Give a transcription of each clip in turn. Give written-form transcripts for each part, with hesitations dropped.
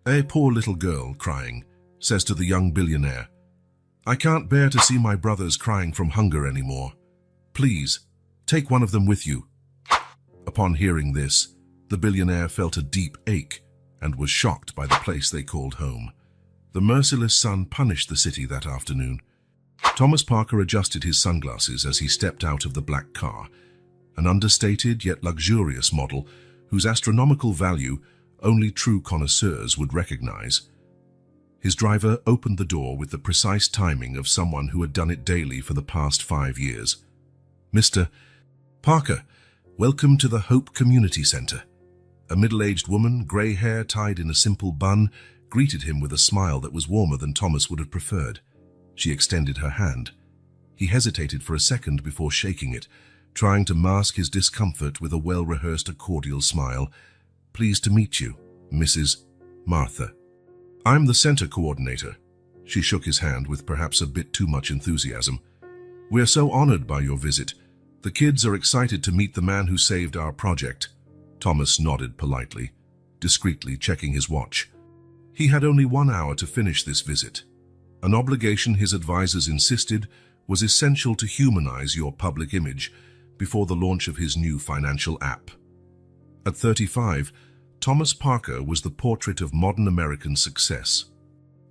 A poor little girl, crying, says to the young billionaire, "I can't bear to see my brothers crying from hunger anymore. Please, take one of them with you." Upon hearing this, the billionaire felt a deep ache and was shocked by the place they called home. The merciless sun punished the city that afternoon. Thomas Parker adjusted his sunglasses as he stepped out of the black car, an understated yet luxurious model whose astronomical value only true connoisseurs would recognize. His driver opened the door with the precise timing of someone who had done it daily for the past 5 years. "Mr. Parker, welcome to the Hope Community Center." A middle-aged woman, gray hair tied in a simple bun, greeted him with a smile that was warmer than Thomas would have preferred. She extended her hand. He hesitated for a second before shaking it, trying to mask his discomfort with a well-rehearsed cordial smile. "Pleased to meet you, Mrs. Martha. I'm the center coordinator." She shook his hand with perhaps a bit too much enthusiasm. "We're so honored by your visit. The kids are excited to meet the man who saved our project." Thomas nodded politely, discreetly checking his watch. He had only 1 hour to finish this visit, an obligation his advisors insisted was essential to humanize your public image before the launch of his new financial app. At 35, Thomas Parker was the portrait of modern American success.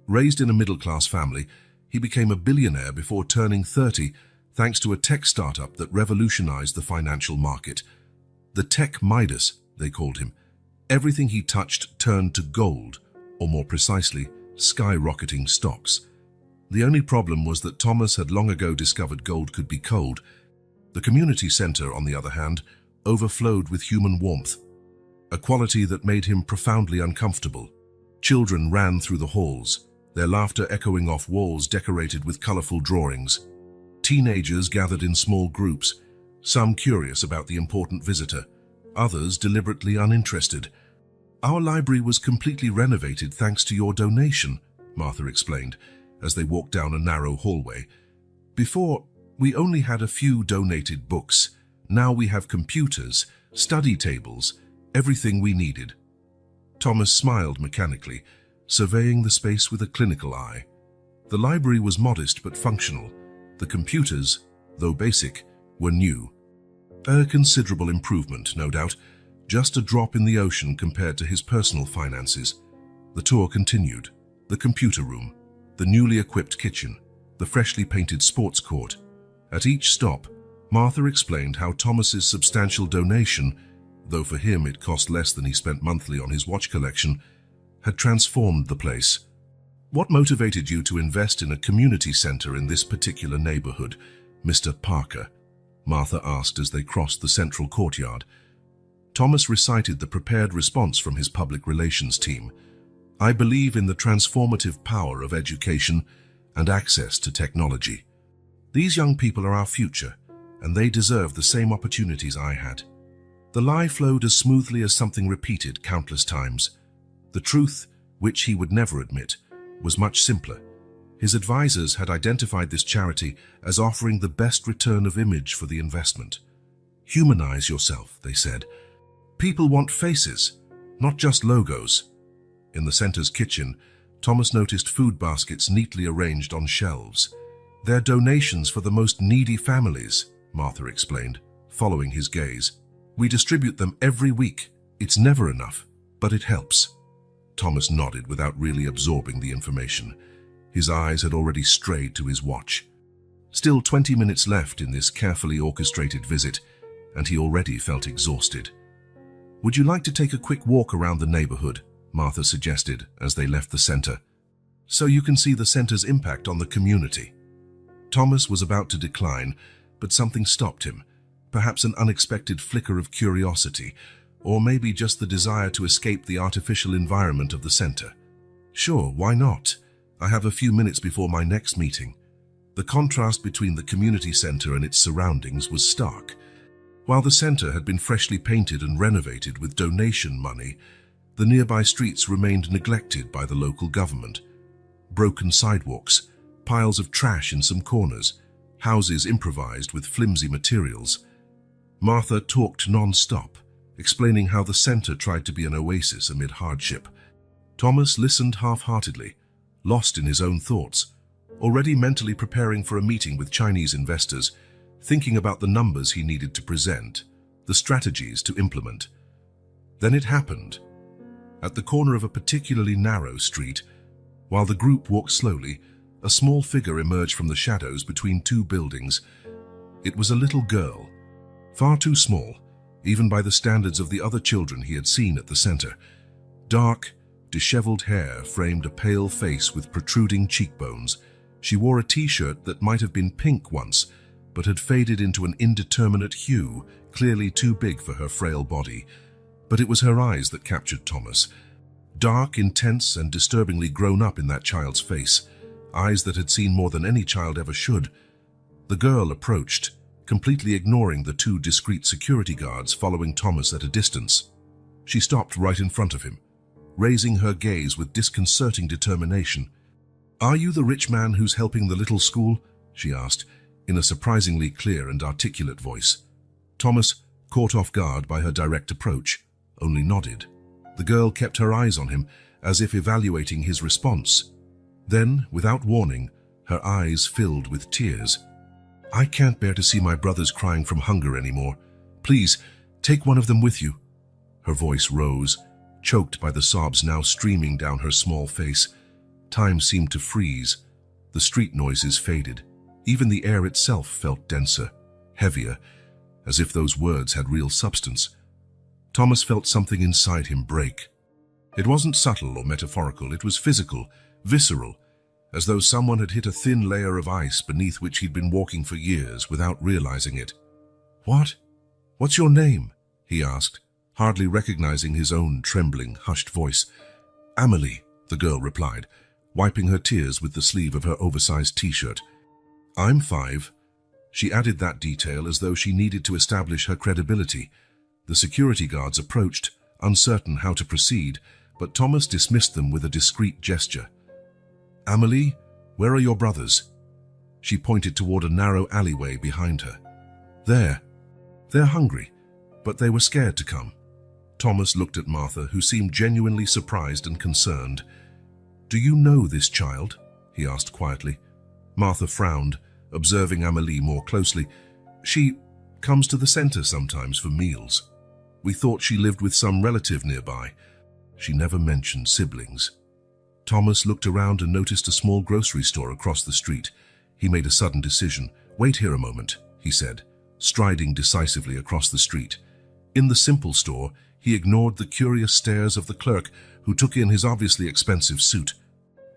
Raised in a middle-class family, he became a billionaire before turning 30 thanks to a tech startup that revolutionized the financial market. The Tech Midas, they called him. Everything he touched turned to gold, or more precisely, skyrocketing stocks. The only problem was that Thomas had long ago discovered gold could be cold. The community center, on the other hand, overflowed with human warmth, a quality that made him profoundly uncomfortable. Children ran through the halls, their laughter echoing off walls decorated with colorful drawings. Teenagers gathered in small groups, some curious about the important visitor, others deliberately uninterested. "Our library was completely renovated thanks to your donation," Martha explained, as they walked down a narrow hallway. "Before, we only had a few donated books. Now we have computers, study tables, everything we needed." Thomas smiled mechanically, surveying the space with a clinical eye. The library was modest but functional. The computers, though basic, were new. A considerable improvement, no doubt, just a drop in the ocean compared to his personal finances. The tour continued. The computer room, the newly equipped kitchen, the freshly painted sports court. At each stop, Martha explained how Thomas's substantial donation, though for him it cost less than he spent monthly on his watch collection, had transformed the place. "What motivated you to invest in a community center in this particular neighborhood, Mr. Parker?" Martha asked as they crossed the central courtyard. Thomas recited the prepared response from his public relations team. "I believe in the transformative power of education and access to technology. These young people are our future, and they deserve the same opportunities I had." The lie flowed as smoothly as something repeated countless times. The truth, which he would never admit, was much simpler. His advisors had identified this charity as offering the best return of image for the investment. "Humanize yourself," they said. "People want faces, not just logos." In the center's kitchen, Thomas noticed food baskets neatly arranged on shelves. "They're donations for the most needy families," Martha explained, following his gaze. "We distribute them every week. It's never enough, but it helps." Thomas nodded without really absorbing the information. His eyes had already strayed to his watch. Still 20 minutes left in this carefully orchestrated visit, and he already felt exhausted. "Would you like to take a quick walk around the neighborhood?" Martha suggested as they left the center, "so you can see the center's impact on the community." Thomas was about to decline, but something stopped him, perhaps an unexpected flicker of curiosity, or maybe just the desire to escape the artificial environment of the center. "Sure, why not? I have a few minutes before my next meeting." The contrast between the community center and its surroundings was stark. While the center had been freshly painted and renovated with donation money, the nearby streets remained neglected by the local government. Broken sidewalks, piles of trash in some corners, houses improvised with flimsy materials. Martha talked non-stop, explaining how the center tried to be an oasis amid hardship. Thomas listened half-heartedly, lost in his own thoughts, already mentally preparing for a meeting with Chinese investors, thinking about the numbers he needed to present, the strategies to implement. Then it happened. At the corner of a particularly narrow street, while the group walked slowly, a small figure emerged from the shadows between two buildings. It was a little girl, far too small, even by the standards of the other children he had seen at the center. Dark, disheveled hair framed a pale face with protruding cheekbones. She wore a t-shirt that might have been pink once, but had faded into an indeterminate hue, clearly too big for her frail body. But it was her eyes that captured Thomas. Dark, intense, and disturbingly grown up in that child's face. Eyes that had seen more than any child ever should. The girl approached, completely ignoring the two discreet security guards following Thomas at a distance. She stopped right in front of him, raising her gaze with disconcerting determination. "Are you the rich man who's helping the little school?" she asked, in a surprisingly clear and articulate voice. Thomas, caught off guard by her direct approach, only nodded. The girl kept her eyes on him, as if evaluating his response. Then, without warning, her eyes filled with tears. "I can't bear to see my brothers crying from hunger anymore. Please, take one of them with you." Her voice rose, choked by the sobs now streaming down her small face. Time seemed to freeze. The street noises faded. Even the air itself felt denser, heavier, as if those words had real substance. Thomas felt something inside him break. It wasn't subtle or metaphorical, it was physical, visceral, as though someone had hit a thin layer of ice beneath which he'd been walking for years without realizing it. What's your name?" he asked, hardly recognizing his own trembling, hushed voice. "Amelie," the girl replied, wiping her tears with the sleeve of her oversized t-shirt. "I'm 5. She added that detail as though she needed to establish her credibility. The security guards approached, uncertain how to proceed, but Thomas dismissed them with a discreet gesture. "Amelie, where are your brothers?" She pointed toward a narrow alleyway behind her. "There. They're hungry, but they were scared to come." Thomas looked at Martha, who seemed genuinely surprised and concerned. "Do you know this child?" he asked quietly. Martha frowned, observing Amelie more closely. "She comes to the center sometimes for meals. We thought she lived with some relative nearby. She never mentioned siblings." Thomas looked around and noticed a small grocery store across the street. He made a sudden decision. "Wait here a moment," he said, striding decisively across the street. In the simple store, he ignored the curious stares of the clerk, who took in his obviously expensive suit.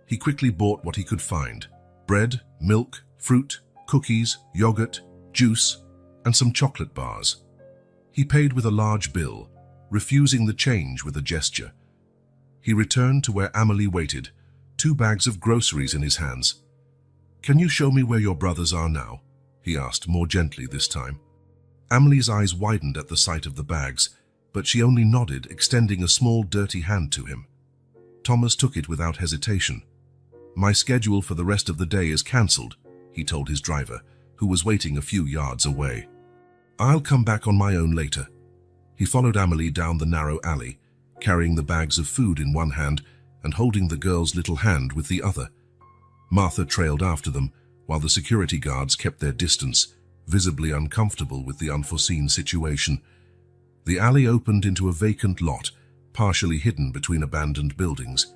He quickly bought what he could find: bread, milk, fruit, cookies, yogurt, juice, and some chocolate bars. He paid with a large bill, refusing the change with a gesture. He returned to where Amelie waited, 2 bags of groceries in his hands. "Can you show me where your brothers are now?" he asked, more gently this time. Amelie's eyes widened at the sight of the bags, but she only nodded, extending a small, dirty hand to him. Thomas took it without hesitation. "My schedule for the rest of the day is cancelled," he told his driver, who was waiting a few yards away. "I'll come back on my own later." He followed Amelie down the narrow alley, carrying the bags of food in one hand and holding the girl's little hand with the other. Martha trailed after them, while the security guards kept their distance, visibly uncomfortable with the unforeseen situation. The alley opened into a vacant lot, partially hidden between abandoned buildings.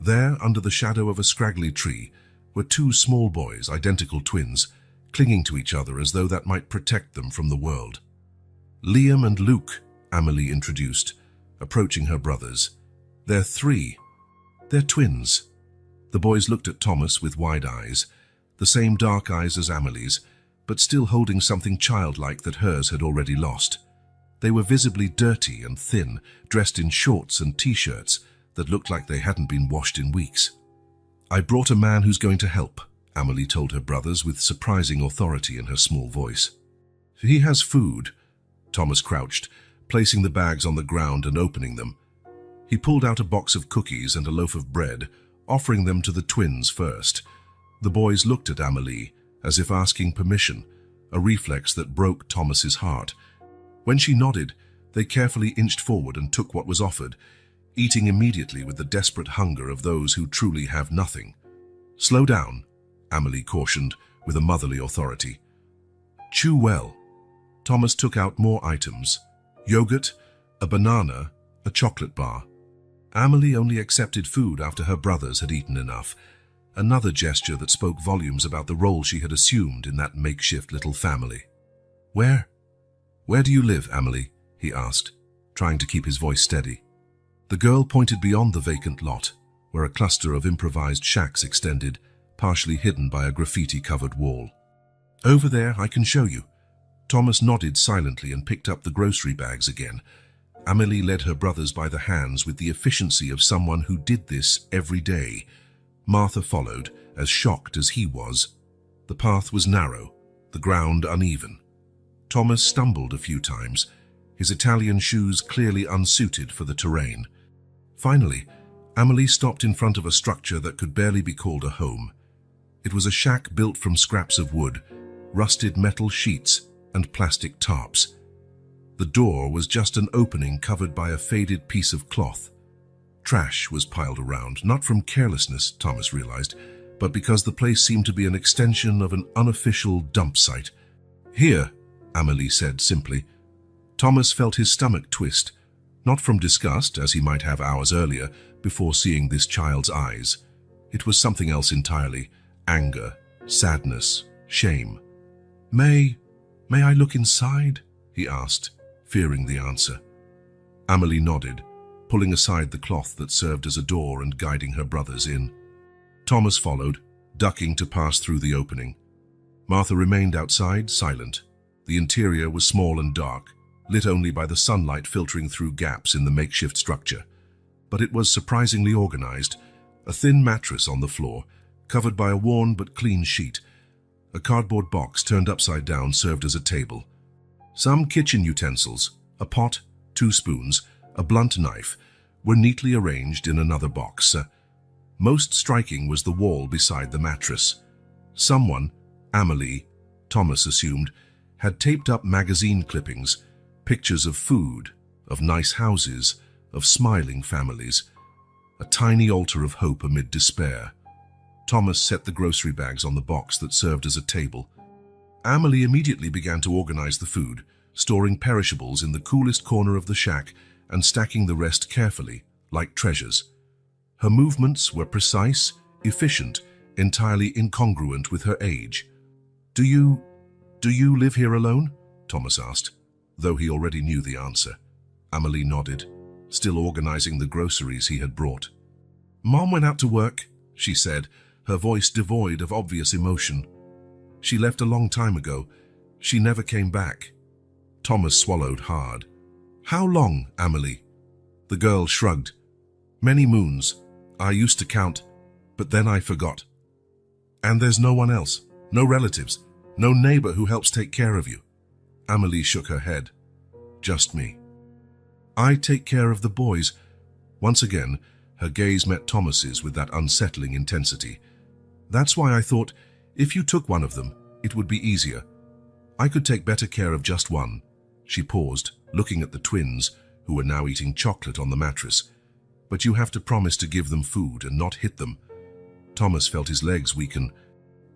There, under the shadow of a scraggly tree, were 2 small boys, identical twins, clinging to each other as though that might protect them from the world. "Liam and Luke," Amelie introduced, approaching her brothers. "They're 3. They're twins." The boys looked at Thomas with wide eyes, the same dark eyes as Amelie's, but still holding something childlike that hers had already lost. They were visibly dirty and thin, dressed in shorts and t-shirts that looked like they hadn't been washed in weeks. "I brought a man who's going to help," Amelie told her brothers with surprising authority in her small voice. "He has food." Thomas crouched, placing the bags on the ground and opening them. He pulled out a box of cookies and a loaf of bread, offering them to the twins first. The boys looked at Amelie, as if asking permission, a reflex that broke Thomas's heart. When she nodded, they carefully inched forward and took what was offered. eating immediately with the desperate hunger of those who truly have nothing. "Slow down," Amelie cautioned with a motherly authority. "Chew well." Thomas took out more items: yogurt, a banana, a chocolate bar. Amelie only accepted food after her brothers had eaten enough, another gesture that spoke volumes about the role she had assumed in that makeshift little family. Where do you live, Amelie?" he asked, trying to keep his voice steady. The girl pointed beyond the vacant lot, where a cluster of improvised shacks extended, partially hidden by a graffiti-covered wall. "Over there, I can show you." Thomas nodded silently and picked up the grocery bags again. Amelie led her brothers by the hands with the efficiency of someone who did this every day. Martha followed, as shocked as he was. The path was narrow, the ground uneven. Thomas stumbled a few times, his Italian shoes clearly unsuited for the terrain. Finally, Amelie stopped in front of a structure that could barely be called a home. It was a shack built from scraps of wood, rusted metal sheets, and plastic tarps. The door was just an opening covered by a faded piece of cloth. Trash was piled around, not from carelessness, Thomas realized, but because the place seemed to be an extension of an unofficial dump site. "Here," Amelie said simply. Thomas felt his stomach twist, not from disgust, as he might have hours earlier, before seeing this child's eyes. It was something else entirely: anger, sadness, shame. May I look inside?" he asked, fearing the answer. Amelie nodded, pulling aside the cloth that served as a door and guiding her brothers in. Thomas followed, ducking to pass through the opening. Martha remained outside, silent. The interior was small and dark, lit only by the sunlight filtering through gaps in the makeshift structure. But it was surprisingly organized: a thin mattress on the floor, covered by a worn but clean sheet. A cardboard box turned upside down served as a table. Some kitchen utensils, a pot, 2 spoons, a blunt knife, were neatly arranged in another box. Most striking was the wall beside the mattress. Someone, Amelie, Thomas assumed, had taped up magazine clippings, pictures of food, of nice houses, of smiling families. A tiny altar of hope amid despair. Thomas set the grocery bags on the box that served as a table. Amelie immediately began to organize the food, storing perishables in the coolest corner of the shack and stacking the rest carefully, like treasures. Her movements were precise, efficient, entirely incongruent with her age. Do you live here alone?" Thomas asked, though he already knew the answer. Amelie nodded, still organizing the groceries he had brought. "Mom went out to work," she said, her voice devoid of obvious emotion. "She left a long time ago. She never came back." Thomas swallowed hard. "How long, Amelie?" The girl shrugged. "Many moons. I used to count, but then I forgot." "And there's no one else? No relatives? No neighbor who helps take care of you?" Amelie shook her head. "Just me. I take care of the boys." Once again, her gaze met Thomas's with that unsettling intensity. "That's why I thought, if you took one of them, it would be easier. I could take better care of just one." She paused, looking at the twins, who were now eating chocolate on the mattress. "But you have to promise to give them food and not hit them." Thomas felt his legs weaken.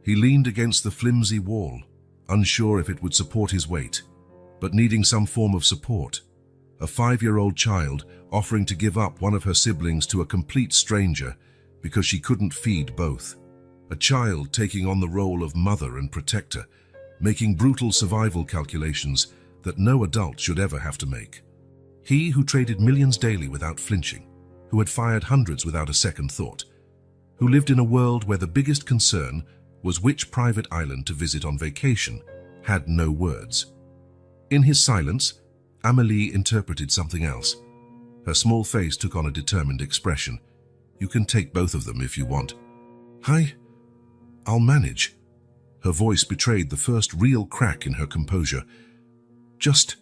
He leaned against the flimsy wall, unsure if it would support his weight, but needing some form of support. A 5-year-old child offering to give up one of her siblings to a complete stranger because she couldn't feed both. A child taking on the role of mother and protector, making brutal survival calculations that no adult should ever have to make. He who traded millions daily without flinching, who had fired hundreds without a second thought, who lived in a world where the biggest concern was which private island to visit on vacation, had no words. In his silence, Amelie interpreted something else. Her small face took on a determined expression. "You can take both of them if you want." I'll manage." Her voice betrayed the first real crack in her composure. "Just,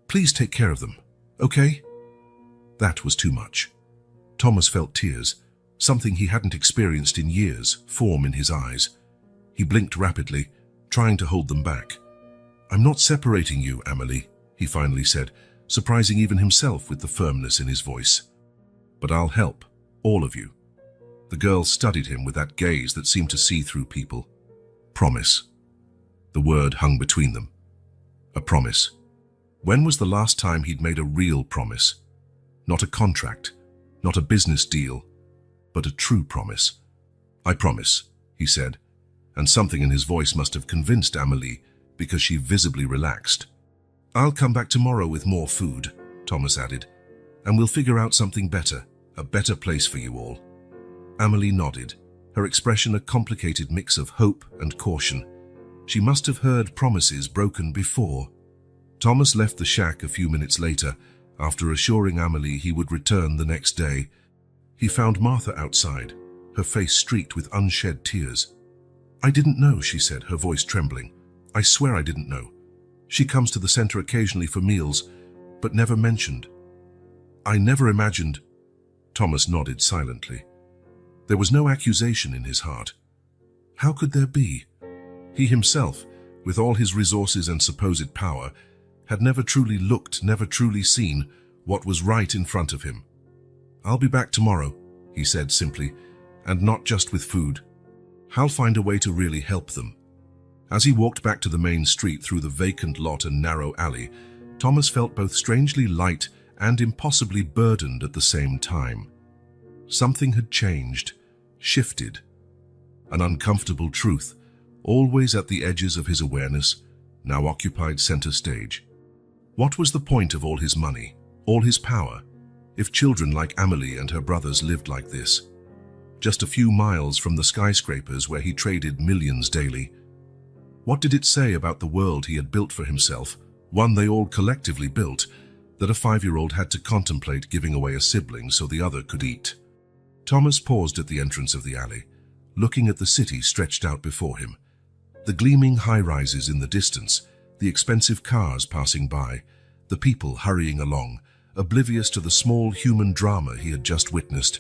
please take care of them, okay?" That was too much. Thomas felt tears, something he hadn't experienced in years, form in his eyes. He blinked rapidly, trying to hold them back. "I'm not separating you, Amelie," he finally said, surprising even himself with the firmness in his voice. But I'll help, all of you. The girl studied him with that gaze that seemed to see through people. Promise. The word hung between them. A promise. When was the last time he'd made a real promise? Not a contract, not a business deal, but a true promise. I promise, he said, and something in his voice must have convinced Amélie because she visibly relaxed. I'll come back tomorrow with more food, Thomas added, and we'll figure out something better, a better place for you all. Amélie nodded, her expression a complicated mix of hope and caution. She must have heard promises broken before. Thomas left the shack a few minutes later, after assuring Amélie he would return the next day. He found Martha outside, her face streaked with unshed tears. I didn't know, she said, her voice trembling. I swear I didn't know. She comes to the center occasionally for meals, but never mentioned. I never imagined. Thomas nodded silently. There was no accusation in his heart. How could there be? He himself, with all his resources and supposed power, had never truly looked, never truly seen what was right in front of him. I'll be back tomorrow, he said simply, and not just with food. I'll find a way to really help them. As he walked back to the main street through the vacant lot and narrow alley, Thomas felt both strangely light and impossibly burdened at the same time. Something had changed, shifted. An uncomfortable truth, always at the edges of his awareness, now occupied center stage. What was the point of all his money, all his power, if children like Amélie and her brothers lived like this? Just a few miles from the skyscrapers where he traded millions daily. What did it say about the world he had built for himself, one they all collectively built, that a 5-year-old had to contemplate giving away a sibling so the other could eat? Thomas paused at the entrance of the alley, looking at the city stretched out before him. The gleaming high-rises in the distance, the expensive cars passing by, the people hurrying along, oblivious to the small human drama he had just witnessed.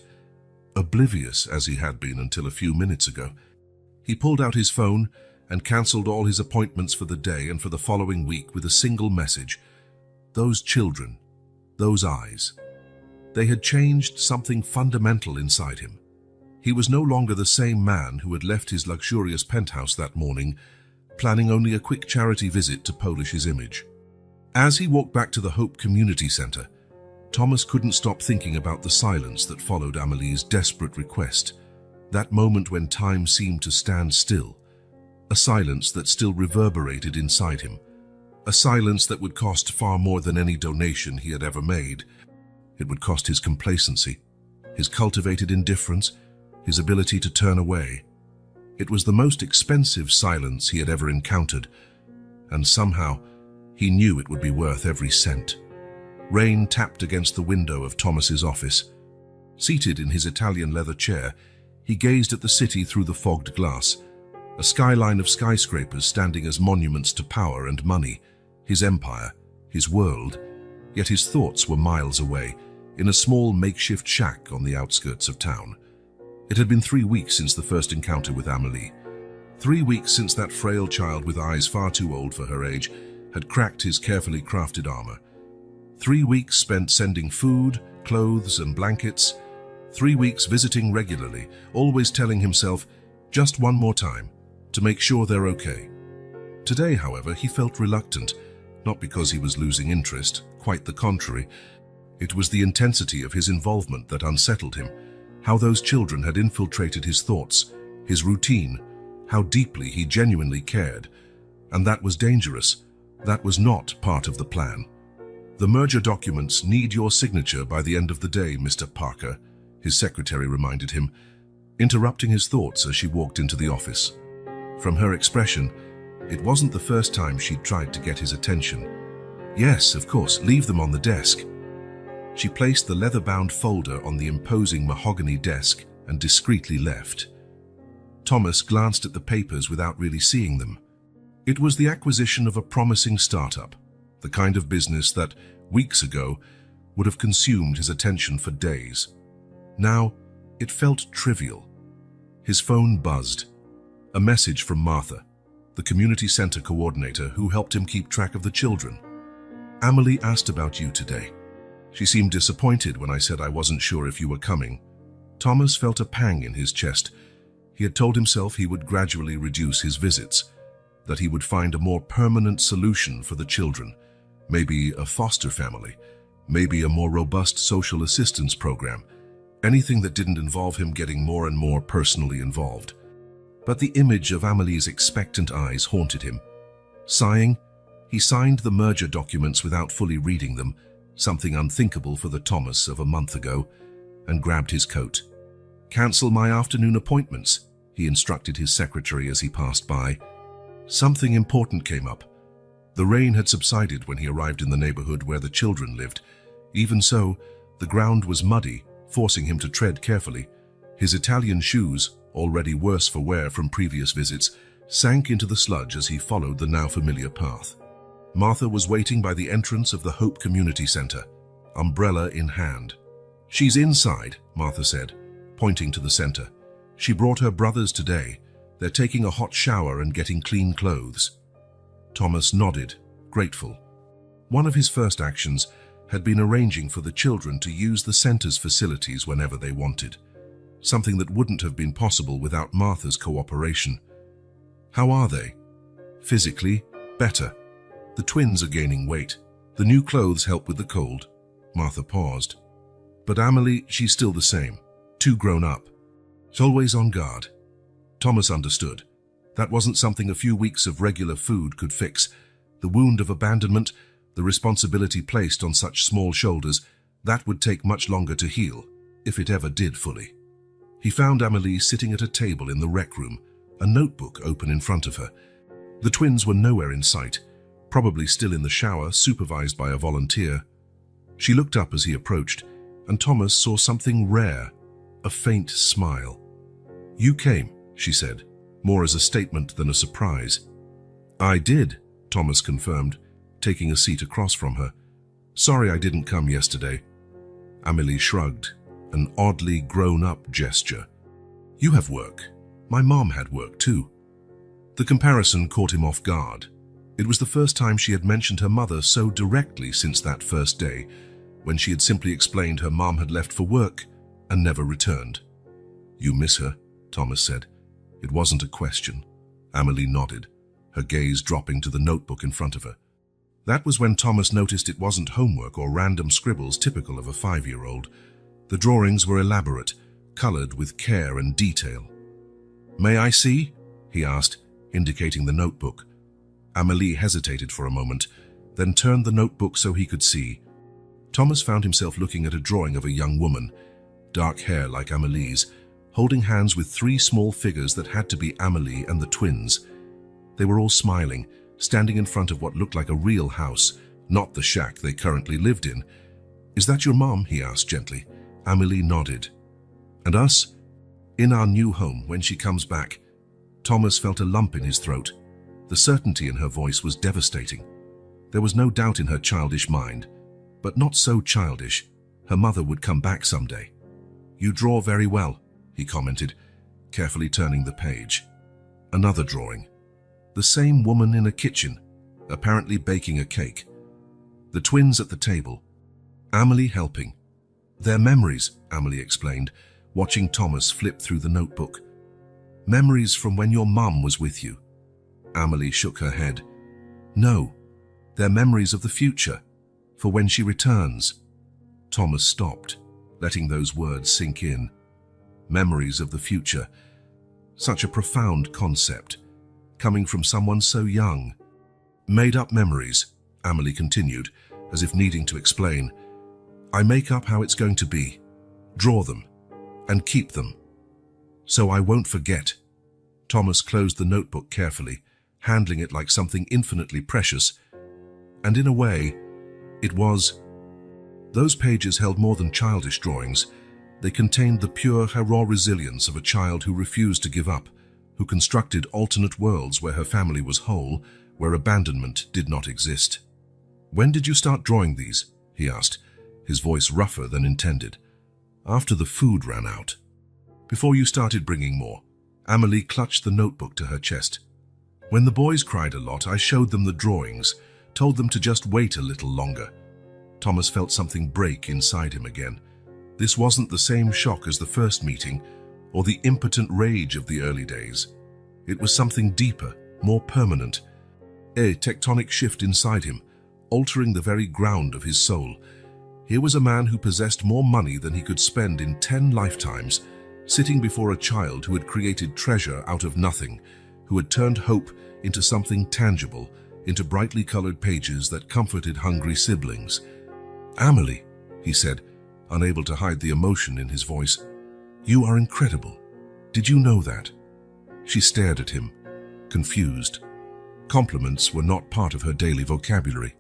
Oblivious as he had been until a few minutes ago. He pulled out his phone and cancelled all his appointments for the day and for the following week with a single message. Those children, those eyes. They had changed something fundamental inside him. He was no longer the same man who had left his luxurious penthouse that morning, planning only a quick charity visit to polish his image. As he walked back to the Hope Community Center, Thomas couldn't stop thinking about the silence that followed Amélie's desperate request, that moment when time seemed to stand still, a silence that still reverberated inside him, a silence that would cost far more than any donation he had ever made. It would cost his complacency, his cultivated indifference, his ability to turn away. It was the most expensive silence he had ever encountered, and somehow he knew it would be worth every cent. Rain tapped against the window of Thomas's office. Seated in his Italian leather chair, he gazed at the city through the fogged glass, a skyline of skyscrapers standing as monuments to power and money, his empire, his world, yet his thoughts were miles away, in a small makeshift shack on the outskirts of town. It had been 3 weeks since the first encounter with Amélie. 3 weeks since that frail child with eyes far too old for her age had cracked his carefully crafted armor. 3 weeks spent sending food, clothes, and blankets. 3 weeks visiting regularly, always telling himself, just one more time, to make sure they're okay. Today, however, he felt reluctant, not because he was losing interest, quite the contrary. It was the intensity of his involvement that unsettled him, how those children had infiltrated his thoughts, his routine, how deeply he genuinely cared. And that was dangerous. That was not part of the plan. The merger documents need your signature by the end of the day, Mr. Parker, his secretary reminded him, interrupting his thoughts as she walked into the office. From her expression, it wasn't the first time she'd tried to get his attention. Yes, of course, leave them on the desk. She placed the leather-bound folder on the imposing mahogany desk and discreetly left. Thomas glanced at the papers without really seeing them. It was the acquisition of a promising startup, the kind of business that, weeks ago, would have consumed his attention for days. Now, it felt trivial. His phone buzzed. A message from Martha, the community center coordinator who helped him keep track of the children. Amélie asked about you today. She seemed disappointed when I said I wasn't sure if you were coming. Thomas felt a pang in his chest. He had told himself he would gradually reduce his visits, that he would find a more permanent solution for the children, maybe a foster family, maybe a more robust social assistance program, anything that didn't involve him getting more and more personally involved. But the image of Amelie's expectant eyes haunted him. Sighing, he signed the merger documents without fully reading them, something unthinkable for the Thomas of a month ago, and grabbed his coat. "Cancel my afternoon appointments," he instructed his secretary as he passed by. Something important came up. The rain had subsided when he arrived in the neighborhood where the children lived. Even so, the ground was muddy, forcing him to tread carefully. His Italian shoes, already worse for wear from previous visits, sank into the sludge as he followed the now familiar path. Martha was waiting by the entrance of the Hope Community Center, umbrella in hand. "She's inside," Martha said, pointing to the center. "She brought her brothers today. They're taking a hot shower and getting clean clothes." Thomas nodded, grateful. One of his first actions had been arranging for the children to use the center's facilities whenever they wanted, something that wouldn't have been possible without Martha's cooperation. "How are they?" "Physically, better. The twins are gaining weight. The new clothes help with the cold." Martha paused. "But Amelie, she's still the same. Too grown up. She's always on guard." Thomas understood. That wasn't something a few weeks of regular food could fix. The wound of abandonment, the responsibility placed on such small shoulders, that would take much longer to heal, if it ever did fully. He found Amelie sitting at a table in the rec room, a notebook open in front of her. The twins were nowhere in sight, probably still in the shower, supervised by a volunteer. She looked up as he approached, and Thomas saw something rare, a faint smile. "You came," she said, more as a statement than a surprise. "I did," Thomas confirmed, taking a seat across from her. "Sorry I didn't come yesterday." Amelie shrugged, an oddly grown-up gesture. "You have work. My mom had work too." The comparison caught him off guard. It was the first time she had mentioned her mother so directly since that first day, when she had simply explained her mom had left for work and never returned. "You miss her," Thomas said. It wasn't a question. Amelie nodded, her gaze dropping to the notebook in front of her. That was when Thomas noticed it wasn't homework or random scribbles typical of a 5-year-old. The drawings were elaborate, colored with care and detail. "May I see?" he asked, indicating the notebook. Amelie hesitated for a moment, then turned the notebook so he could see. Thomas found himself looking at a drawing of a young woman, dark hair like Amelie's, holding hands with 3 small figures that had to be Amelie and the twins. They were all smiling, standing in front of what looked like a real house, not the shack they currently lived in. "Is that your mom?" he asked gently. Amelie nodded. "And us?" "In our new home when she comes back." Thomas felt a lump in his throat. The certainty in her voice was devastating. There was no doubt in her childish mind, but not so childish. Her mother would come back someday. "You draw very well," he commented, carefully turning the page. Another drawing. The same woman in a kitchen, apparently baking a cake. The twins at the table. Amelie helping. "They're memories," Amelie explained, watching Thomas flip through the notebook. "Memories from when your mum was with you." Amelie shook her head. "No, they're memories of the future, for when she returns." Thomas stopped, letting those words sink in. Memories of the future. Such a profound concept, coming from someone so young. "Made-up memories," Amelie continued, as if needing to explain. "I make up how it's going to be, draw them, and keep them. So I won't forget." Thomas closed the notebook carefully, handling it like something infinitely precious. And in a way, it was. Those pages held more than childish drawings. They contained the pure, raw resilience of a child who refused to give up, who constructed alternate worlds where her family was whole, where abandonment did not exist. "When did you start drawing these?" he asked, his voice rougher than intended. "After the food ran out." "Before you started bringing more." Amelie clutched the notebook to her chest. "When the boys cried a lot, I showed them the drawings, told them to just wait a little longer." Thomas felt something break inside him again. This wasn't the same shock as the first meeting, or the impotent rage of the early days. It was something deeper, more permanent. A tectonic shift inside him, altering the very ground of his soul. Here was a man who possessed more money than he could spend in 10 lifetimes, sitting before a child who had created treasure out of nothing, who had turned hope into something tangible, into brightly colored pages that comforted hungry siblings. "Amelie," he said, unable to hide the emotion in his voice, "you are incredible. Did you know that?" She stared at him, confused. Compliments were not part of her daily vocabulary.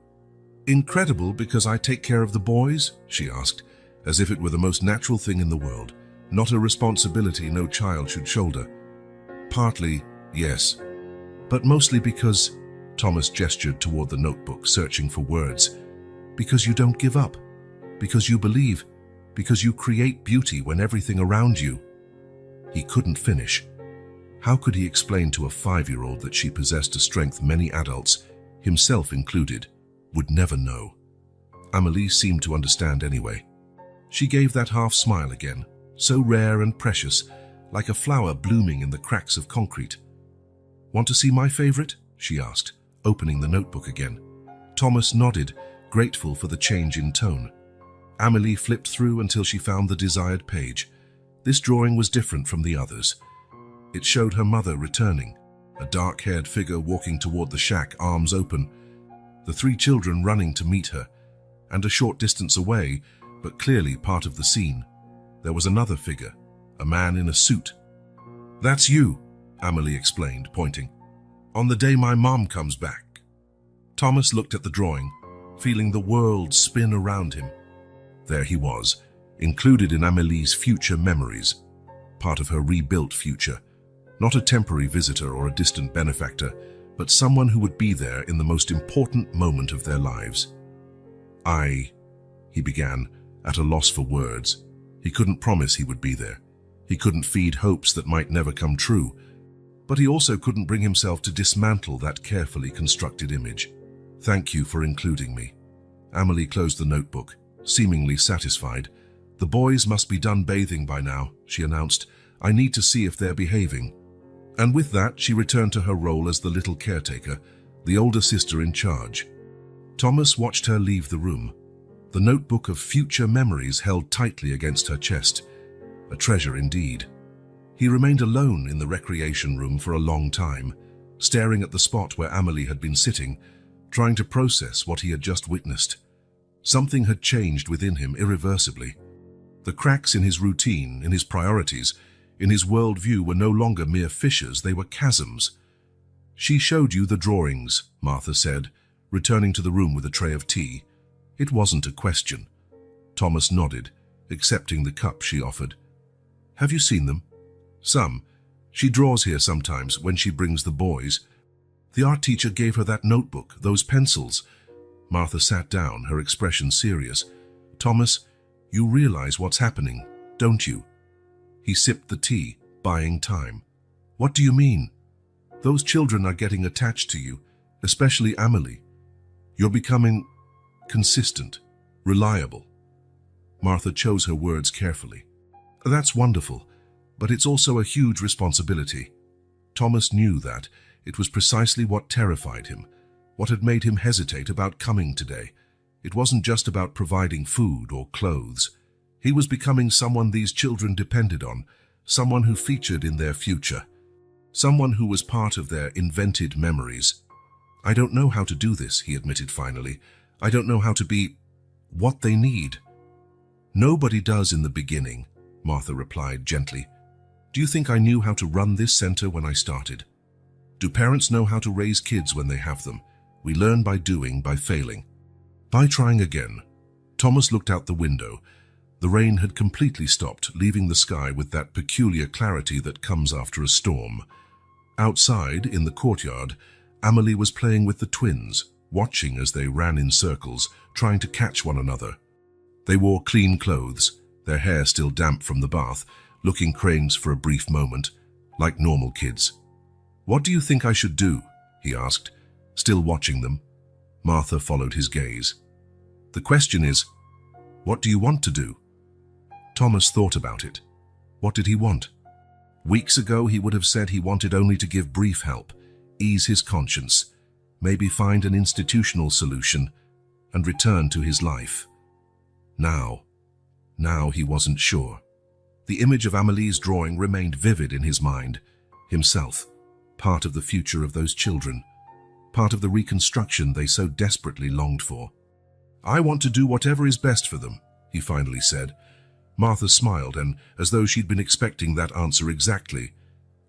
"Incredible because I take care of the boys?" she asked, as if it were the most natural thing in the world, not a responsibility no child should shoulder. "Partly, yes. But mostly because," Thomas gestured toward the notebook, searching for words, "because you don't give up, because you believe, because you create beauty when everything around you." He couldn't finish. How could he explain to a 5-year-old that she possessed a strength many adults, himself included, would never know? Amelie seemed to understand anyway. She gave that half smile again, so rare and precious, like a flower blooming in the cracks of concrete. "Want to see my favorite?" she asked, opening the notebook again. Thomas nodded, grateful for the change in tone. Amelie flipped through until she found the desired page. This drawing was different from the others. It showed her mother returning, a dark-haired figure walking toward the shack, arms open, the 3 children running to meet her, and a short distance away, but clearly part of the scene, there was another figure, a man in a suit. "That's you," Amelie explained, pointing. "On the day my mom comes back." Thomas looked at the drawing, feeling the world spin around him. There he was, included in Amelie's future memories, part of her rebuilt future, not a temporary visitor or a distant benefactor, but someone who would be there in the most important moment of their lives. He began, at a loss for words. He couldn't promise he would be there. He couldn't feed hopes that might never come true, but he also couldn't bring himself to dismantle that carefully constructed image. "Thank you for including me." Amelie closed the notebook, seemingly satisfied. "The boys must be done bathing by now," she announced. "I need to see if they're behaving." And with that, she returned to her role as the little caretaker, the older sister in charge. Thomas watched her leave the room, the notebook of future memories held tightly against her chest. A treasure indeed. He remained alone in the recreation room for a long time, staring at the spot where Amelie had been sitting, trying to process what he had just witnessed. Something had changed within him irreversibly. The cracks in his routine, in his priorities, in his worldview were no longer mere fissures, they were chasms. "She showed you the drawings," Martha said, returning to the room with a tray of tea. It wasn't a question. Thomas nodded, accepting the cup she offered. "Have you seen them?" "Some. She draws here sometimes when she brings the boys. The art teacher gave her that notebook, those pencils." Martha sat down, her expression serious. "Thomas, you realize what's happening, don't you?" He sipped the tea, buying time. "What do you mean?" "Those children are getting attached to you, especially Amelie. You're becoming consistent, reliable." Martha chose her words carefully. "That's wonderful, but it's also a huge responsibility." Thomas knew that. It was precisely what terrified him, what had made him hesitate about coming today. It wasn't just about providing food or clothes. He was becoming someone these children depended on, someone who featured in their future, someone who was part of their invented memories. "I don't know how to do this," he admitted finally. "I don't know how to be what they need." "Nobody does in the beginning," Martha replied gently. "Do you think I knew how to run this center when I started? Do parents know how to raise kids when they have them? We learn by doing, by failing, by trying again." Thomas looked out the window. The rain had completely stopped, leaving the sky with that peculiar clarity that comes after a storm. Outside, in the courtyard, Amelie was playing with the twins, watching as they ran in circles, trying to catch one another. They wore clean clothes, their hair still damp from the bath, looking cranes for a brief moment, like normal kids. "What do you think I should do?" he asked, still watching them. Martha followed his gaze. The question is, what do you want to do? Thomas thought about it. What did he want? Weeks ago, he would have said he wanted only to give brief help, ease his conscience, maybe find an institutional solution, and return to his life. Now he wasn't sure. The image of Amelie's drawing remained vivid in his mind. Himself, part of the future of those children, part of the reconstruction they so desperately longed for. "I want to do whatever is best for them," he finally said. Martha smiled, and as though she'd been expecting that answer exactly.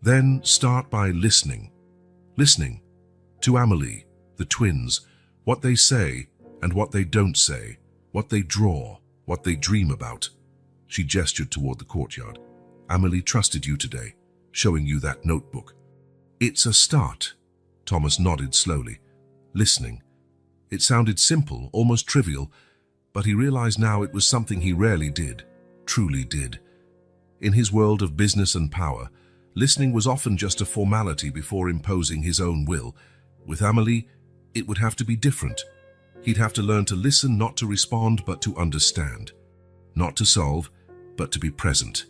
"Then start by listening. Listening to Amelie, the twins, what they say and what they don't say, what they draw, what they dream about." She gestured toward the courtyard. "Amelie trusted you today, showing you that notebook." "It's a start." Thomas nodded slowly, listening. It sounded simple, almost trivial, but he realized now it was something he rarely did, truly did. In his world of business and power, listening was often just a formality before imposing his own will. With Amelie, it would have to be different. He'd have to learn to listen, not to respond, but to understand. Not to solve, but to be present.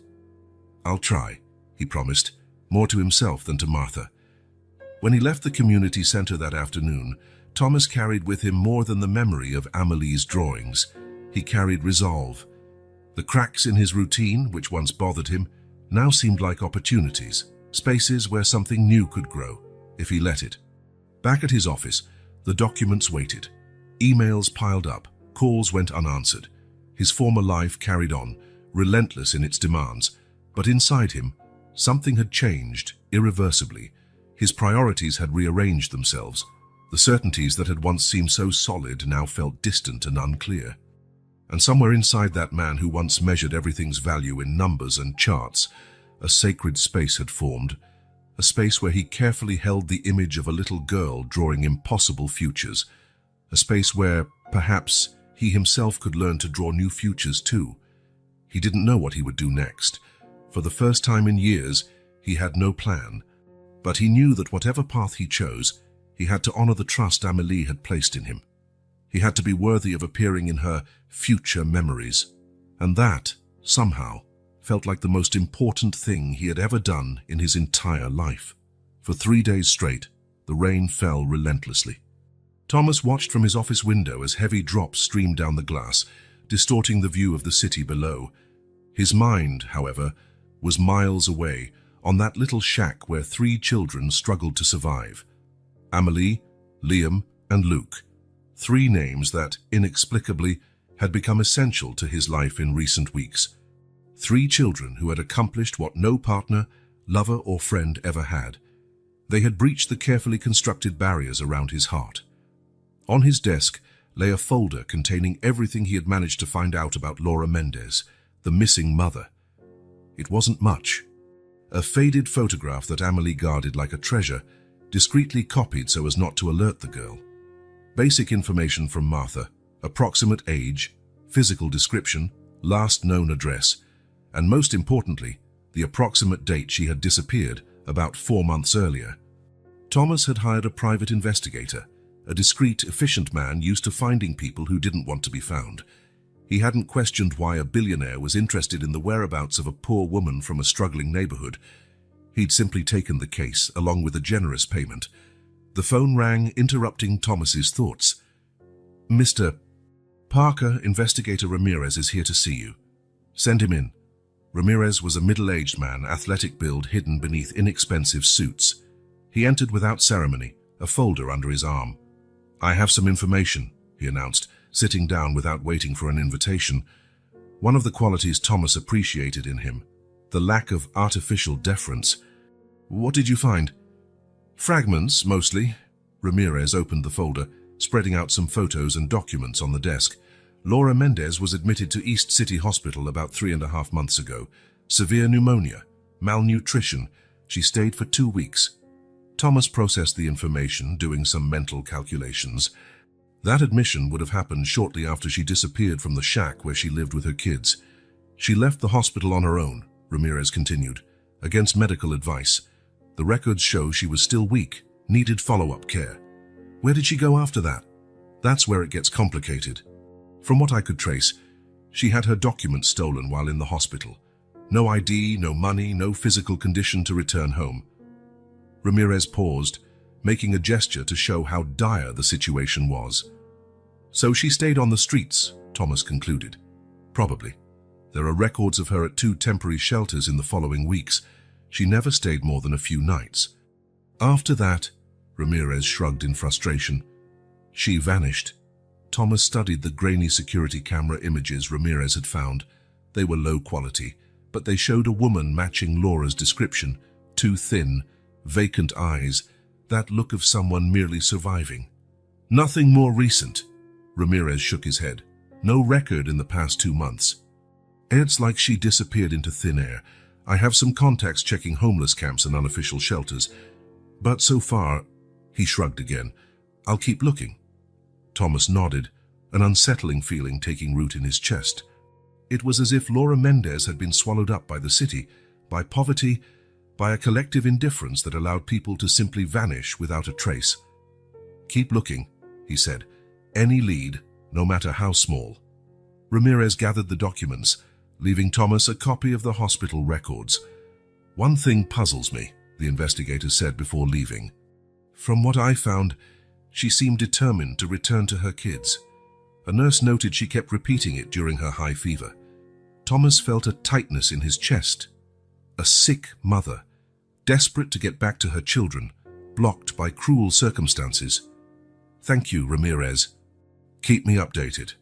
"I'll try," he promised, more to himself than to Martha. When he left the community center that afternoon, Thomas carried with him more than the memory of Amelie's drawings. He carried resolve. The cracks in his routine, which once bothered him, now seemed like opportunities, spaces where something new could grow, if he let it. Back at his office, the documents waited. Emails piled up, calls went unanswered. His former life carried on, relentless in its demands, but inside him, something had changed irreversibly. His priorities had rearranged themselves. The certainties that had once seemed so solid now felt distant and unclear. And somewhere inside that man who once measured everything's value in numbers and charts, a sacred space had formed, a space where he carefully held the image of a little girl drawing impossible futures, a space where, perhaps, he himself could learn to draw new futures too. He didn't know what he would do next. For the first time in years, he had no plan. But he knew that whatever path he chose, he had to honor the trust Amelie had placed in him. He had to be worthy of appearing in her future memories. And that, somehow, felt like the most important thing he had ever done in his entire life. For 3 days straight, the rain fell relentlessly. Thomas watched from his office window as heavy drops streamed down the glass, distorting the view of the city below. His mind, however, was miles away, on that little shack where 3 children struggled to survive. Amelie, Liam, and Luke. 3 names that, inexplicably, had become essential to his life in recent weeks. 3 children who had accomplished what no partner, lover, or friend ever had. They had breached the carefully constructed barriers around his heart. On his desk lay a folder containing everything he had managed to find out about Laura Mendez, the missing mother. It wasn't much. A faded photograph that Amelie guarded like a treasure, discreetly copied so as not to alert the girl. Basic information from Martha, approximate age, physical description, last known address, and most importantly, the approximate date she had disappeared, about 4 months earlier. Thomas had hired a private investigator, a discreet, efficient man used to finding people who didn't want to be found. He hadn't questioned why a billionaire was interested in the whereabouts of a poor woman from a struggling neighborhood. He'd simply taken the case, along with a generous payment. The phone rang, interrupting Thomas's thoughts. "Mr. Parker, Investigator Ramirez is here to see you. Send him in." Ramirez was a middle-aged man, athletic build hidden beneath inexpensive suits. He entered without ceremony, a folder under his arm. "I have some information," he announced, sitting down without waiting for an invitation. One of the qualities Thomas appreciated in him, the lack of artificial deference. "What did you find?" "Fragments, mostly." Ramirez opened the folder, spreading out some photos and documents on the desk. Laura Mendez was admitted to East City Hospital about 3.5 months ago. Severe pneumonia, malnutrition. She stayed for 2 weeks. Thomas processed the information, doing some mental calculations. That admission would have happened shortly after she disappeared from the shack where she lived with her kids. She left the hospital on her own, Ramirez continued, against medical advice. The records show she was still weak, needed follow-up care. Where did she go after that? That's where it gets complicated. From what I could trace, she had her documents stolen while in the hospital. No ID, no money, no physical condition to return home. Ramirez paused, making a gesture to show how dire the situation was. So she stayed on the streets, Thomas concluded. Probably. There are records of her at 2 temporary shelters in the following weeks. She never stayed more than a few nights. After that, Ramirez shrugged in frustration. She vanished. Thomas studied the grainy security camera images Ramirez had found. They were low quality, but they showed a woman matching Laura's description. Too thin, vacant eyes, that look of someone merely surviving. Nothing more recent. Ramirez shook his head. No record in the past 2 months. It's like she disappeared into thin air. I have some contacts checking homeless camps and unofficial shelters, but so far, he shrugged again, I'll keep looking. Thomas nodded, an unsettling feeling taking root in his chest. It was as if Laura Mendez had been swallowed up by the city, by poverty, by a collective indifference that allowed people to simply vanish without a trace. Keep looking, he said. Any lead, no matter how small. Ramirez gathered the documents, leaving Thomas a copy of the hospital records. One thing puzzles me, the investigator said before leaving. From what I found, she seemed determined to return to her kids. A nurse noted she kept repeating it during her high fever. Thomas felt a tightness in his chest. A sick mother, desperate to get back to her children, blocked by cruel circumstances. Thank you, Ramirez. Keep me updated.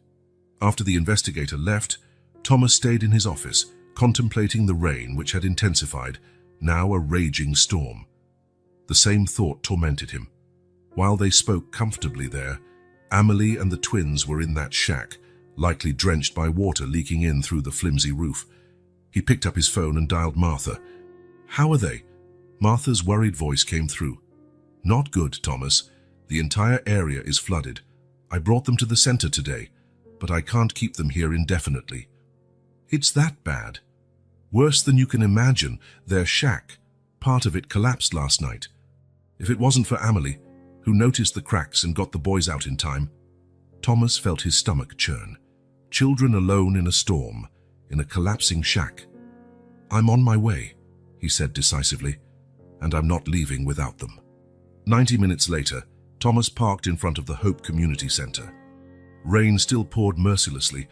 After the investigator left, Thomas stayed in his office, contemplating the rain which had intensified, now a raging storm. The same thought tormented him. While they spoke comfortably there, Amelie and the twins were in that shack, likely drenched by water leaking in through the flimsy roof. He picked up his phone and dialed Martha. How are they? Martha's worried voice came through. Not good, Thomas. The entire area is flooded. I brought them to the center today, but I can't keep them here indefinitely. It's that bad. Worse than you can imagine. Their shack, part of it collapsed last night. If it wasn't for Amelie, who noticed the cracks and got the boys out in time. Thomas felt his stomach churn. Children alone in a storm, in a collapsing shack. I'm on my way, he said decisively, and I'm not leaving without them. 90 minutes later, Thomas parked in front of the Hope Community Center. Rain still poured mercilessly,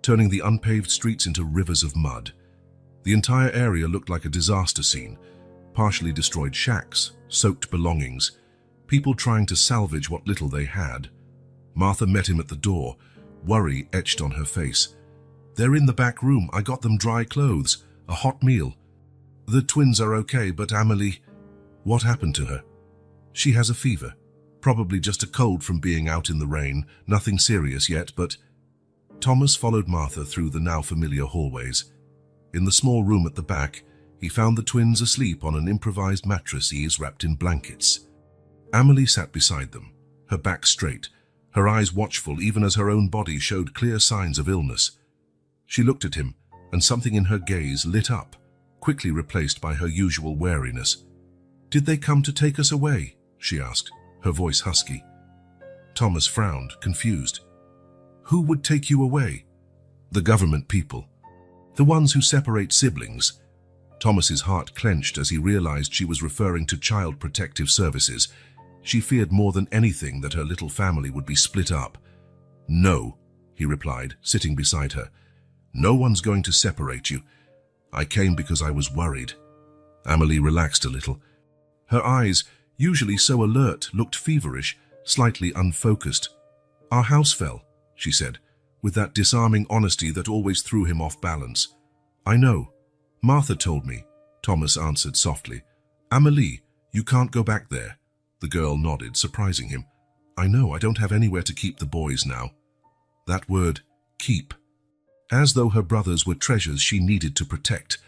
turning the unpaved streets into rivers of mud. The entire area looked like a disaster scene. Partially destroyed shacks, soaked belongings, people trying to salvage what little they had. Martha met him at the door, worry etched on her face. They're in the back room. I got them dry clothes, a hot meal. The twins are okay, but Amelie, what happened to her? She has a fever. Probably just a cold from being out in the rain, nothing serious yet, but... Thomas followed Martha through the now familiar hallways. In the small room at the back, he found the twins asleep on an improvised mattress ease wrapped in blankets. Amelie sat beside them, her back straight, her eyes watchful even as her own body showed clear signs of illness. She looked at him, and something in her gaze lit up, quickly replaced by her usual wariness. "Did they come to take us away?" she asked, her voice husky. Thomas frowned, confused. "Who would take you away?" "The government people. The ones who separate siblings." Thomas's heart clenched as he realized she was referring to Child Protective Services. She feared more than anything that her little family would be split up. "No," he replied, sitting beside her. "No one's going to separate you. I came because I was worried." Amelie relaxed a little. Her eyes, usually so alert, looked feverish, slightly unfocused. "Our house fell," she said, with that disarming honesty that always threw him off balance. "I know. Martha told me," Thomas answered softly. "Amelie, you can't go back there." The girl nodded, surprising him. "I know, I don't have anywhere to keep the boys now." That word, keep. As though her brothers were treasures she needed to protect.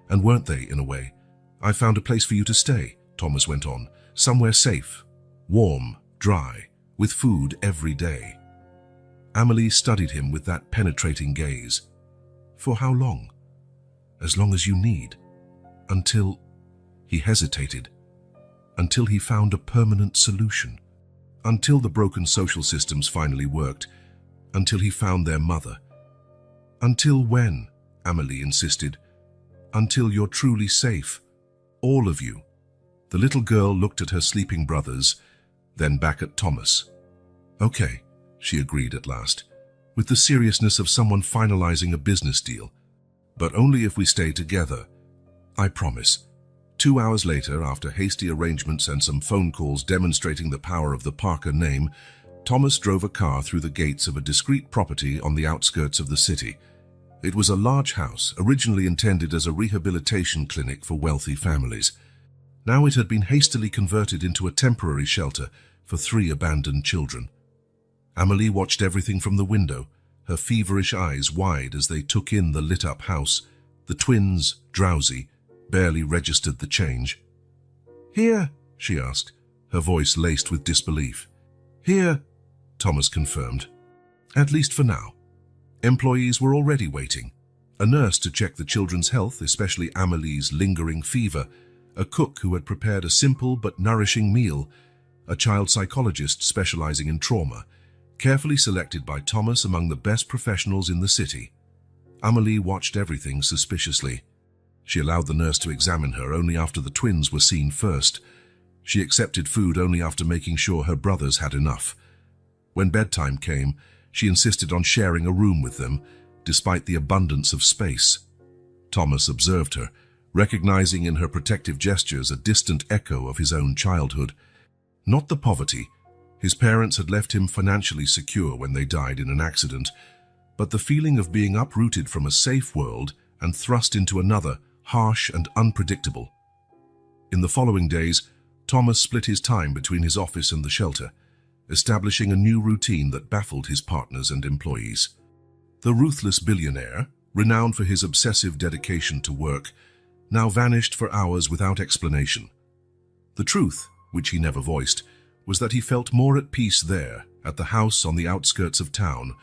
And weren't they, in a way? "I found a place for you to stay," Thomas went on. "Somewhere safe, warm, dry, with food every day." Amelie studied him with that penetrating gaze. "For how long?" "As long as you need. Until..." He hesitated. "Until he found a permanent solution. Until the broken social systems finally worked. until he found their mother. Until when? Amelie insisted. Until you're truly safe. All of you. The little girl looked at her sleeping brothers, then back at Thomas. Okay, she agreed at last, with the seriousness of someone finalizing a business deal. But only if we stay together. I promise. 2 hours later, after hasty arrangements and some phone calls demonstrating the power of the Parker name, Thomas drove a car through the gates of a discreet property on the outskirts of the city. It was a large house, originally intended as a rehabilitation clinic for wealthy families. Now it had been hastily converted into a temporary shelter for 3 abandoned children. Amelie watched everything from the window, her feverish eyes wide as they took in the lit-up house. The twins, drowsy, barely registered the change. "Here?" she asked, her voice laced with disbelief. "Here," Thomas confirmed. At least for now. Employees were already waiting. A nurse to check the children's health, especially Amelie's lingering fever, a cook who had prepared a simple but nourishing meal, a child psychologist specializing in trauma, carefully selected by Thomas among the best professionals in the city. Amelie watched everything suspiciously. She allowed the nurse to examine her only after the twins were seen first. She accepted food only after making sure her brothers had enough. When bedtime came, she insisted on sharing a room with them, despite the abundance of space. Thomas observed her, recognizing in her protective gestures a distant echo of his own childhood. Not the poverty. His parents had left him financially secure when they died in an accident, but the feeling of being uprooted from a safe world and thrust into another, harsh and unpredictable. In the following days, Thomas split his time between his office and the shelter, establishing a new routine that baffled his partners and employees. The ruthless billionaire, renowned for his obsessive dedication to work, now vanished for hours without explanation. The truth, which he never voiced, was that he felt more at peace there, at the house on the outskirts of town,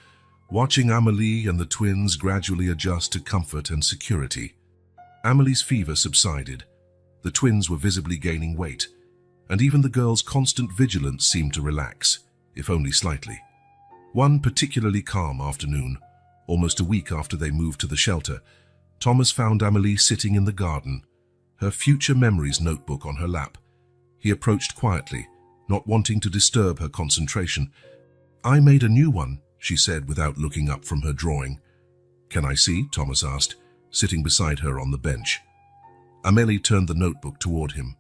watching Amelie and the twins gradually adjust to comfort and security. Amelie's fever subsided. The twins were visibly gaining weight, and even the girl's constant vigilance seemed to relax, if only slightly. One particularly calm afternoon, almost a week after they moved to the shelter, Thomas found Amelie sitting in the garden, her future memories notebook on her lap. He approached quietly, not wanting to disturb her concentration. "I made a new one," she said without looking up from her drawing. "Can I see?" Thomas asked, sitting beside her on the bench. Amelie turned the notebook toward him.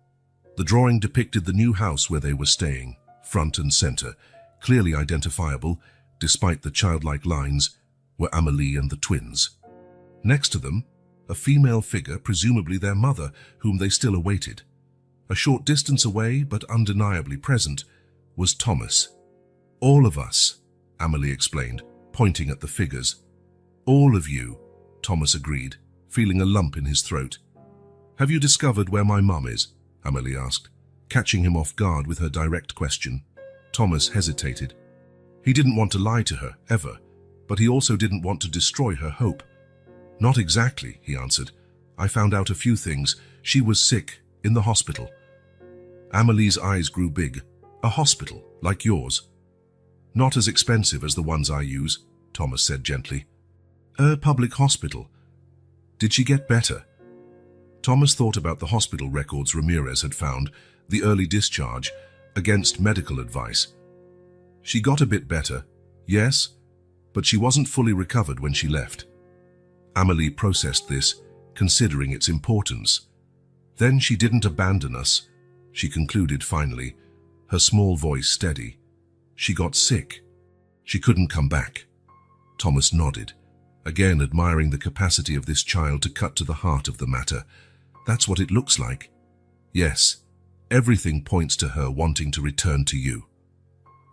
The drawing depicted the new house where they were staying, front and center, clearly identifiable, despite the childlike lines, were Amelie and the twins. Next to them, a female figure, presumably their mother, whom they still awaited. A short distance away, but undeniably present, was Thomas. "All of us," Amelie explained, pointing at the figures. "All of you," Thomas agreed, feeling a lump in his throat. "Have you discovered where my mum is?" Amelie asked, catching him off guard with her direct question. Thomas hesitated. He didn't want to lie to her, ever, but he also didn't want to destroy her hope. "Not exactly," he answered. "I found out a few things. She was sick, in the hospital." Amelie's eyes grew big. "A hospital, like yours?" "Not as expensive as the ones I use," Thomas said gently. "A public hospital. Did she get better?" Thomas thought about the hospital records Ramirez had found, the early discharge, against medical advice. "She got a bit better, yes, but she wasn't fully recovered when she left." Amelie processed this, considering its importance. "Then she didn't abandon us," she concluded finally, her small voice steady. "She got sick. She couldn't come back." Thomas nodded, again admiring the capacity of this child to cut to the heart of the matter. "That's what it looks like." "Yes, everything points to her wanting to return to you."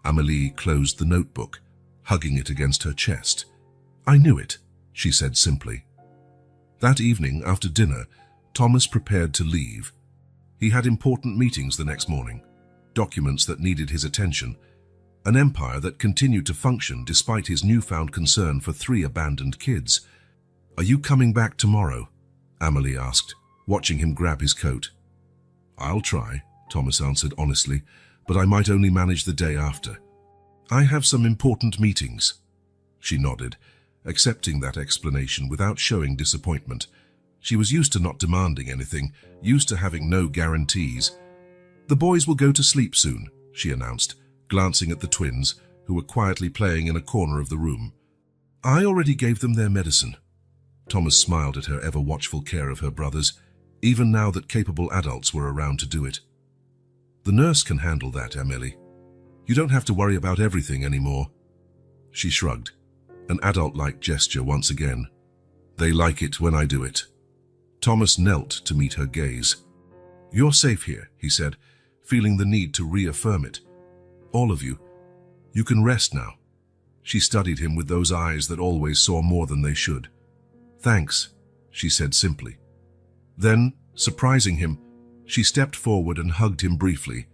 Amelie closed the notebook, hugging it against her chest. "I knew it," she said simply. That evening, after dinner, Thomas prepared to leave. He had important meetings the next morning, documents that needed his attention, an empire that continued to function despite his newfound concern for 3 abandoned kids. "Are you coming back tomorrow?" Amelie asked, watching him grab his coat. "I'll try," Thomas answered honestly, "but I might only manage the day after. I have some important meetings." She nodded, accepting that explanation without showing disappointment. She was used to not demanding anything, used to having no guarantees. "The boys will go to sleep soon," she announced, glancing at the twins, who were quietly playing in a corner of the room. "I already gave them their medicine." Thomas smiled at her ever-watchful care of her brothers, even now that capable adults were around to do it. "The nurse can handle that, Amélie. You don't have to worry about everything anymore." She shrugged, an adult-like gesture once again. "They like it when I do it." Thomas knelt to meet her gaze. "You're safe here," he said, feeling the need to reaffirm it. "All of you. You can rest now." She studied him with those eyes that always saw more than they should. "Thanks," she said simply. Then, surprising him, she stepped forward and hugged him briefly.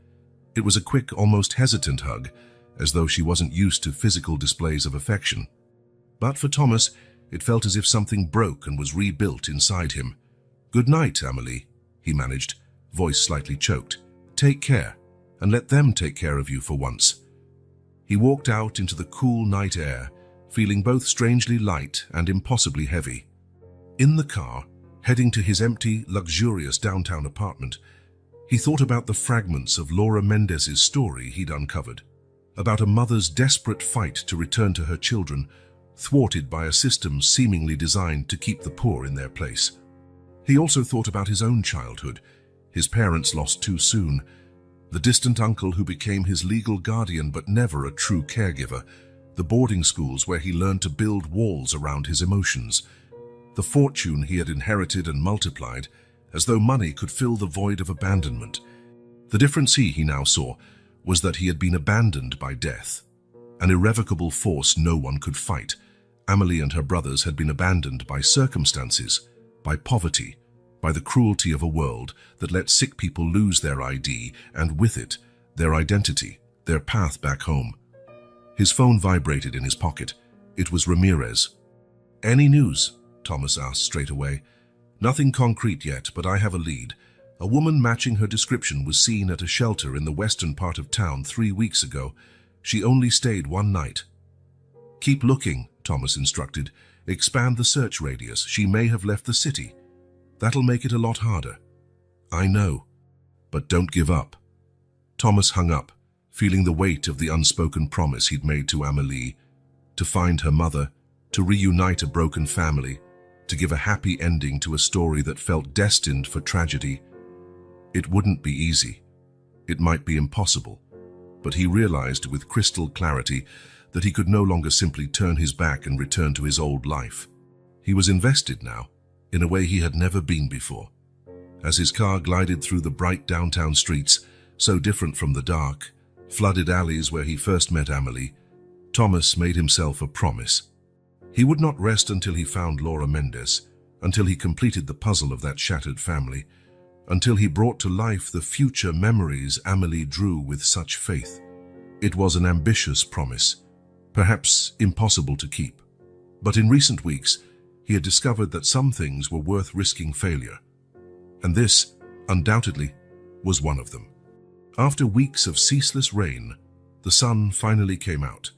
It was a quick, almost hesitant hug, as though she wasn't used to physical displays of affection. But for Thomas, it felt as if something broke and was rebuilt inside him. "Good night, Amélie," he managed, voice slightly choked. "Take care, and let them take care of you for once." He walked out into the cool night air, feeling both strangely light and impossibly heavy. In the car, heading to his empty, luxurious downtown apartment, he thought about the fragments of Laura Mendez's story he'd uncovered, about a mother's desperate fight to return to her children, thwarted by a system seemingly designed to keep the poor in their place. He also thought about his own childhood, his parents lost too soon, the distant uncle who became his legal guardian but never a true caregiver, the boarding schools where he learned to build walls around his emotions, the fortune he had inherited and multiplied, as though money could fill the void of abandonment. The difference he now saw was that he had been abandoned by death, an irrevocable force no one could fight. Amélie and her brothers had been abandoned by circumstances, by poverty, by the cruelty of a world that let sick people lose their ID and with it, their identity, their path back home. His phone vibrated in his pocket. It was Ramirez. "Any news?" Thomas asked straight away. "Nothing concrete yet, but I have a lead. A woman matching her description was seen at a shelter in the western part of town 3 weeks ago. She only stayed one night." "Keep looking," Thomas instructed. "Expand the search radius. She may have left the city. That'll make it a lot harder." "I know, but don't give up." Thomas hung up, feeling the weight of the unspoken promise he'd made to Amélie, to find her mother, to reunite a broken family, to give a happy ending to a story that felt destined for tragedy. It wouldn't be easy. It might be impossible, but he realized with crystal clarity that he could no longer simply turn his back and return to his old life. He was invested now, in a way he had never been before. As his car glided through the bright downtown streets, so different from the dark, flooded alleys where he first met Amélie, Thomas made himself a promise. He would not rest until he found Laura Mendez, until he completed the puzzle of that shattered family, until he brought to life the future memories Amélie drew with such faith. It was an ambitious promise, perhaps impossible to keep. But in recent weeks, he had discovered that some things were worth risking failure. And this, undoubtedly, was one of them. After weeks of ceaseless rain, the sun finally came out.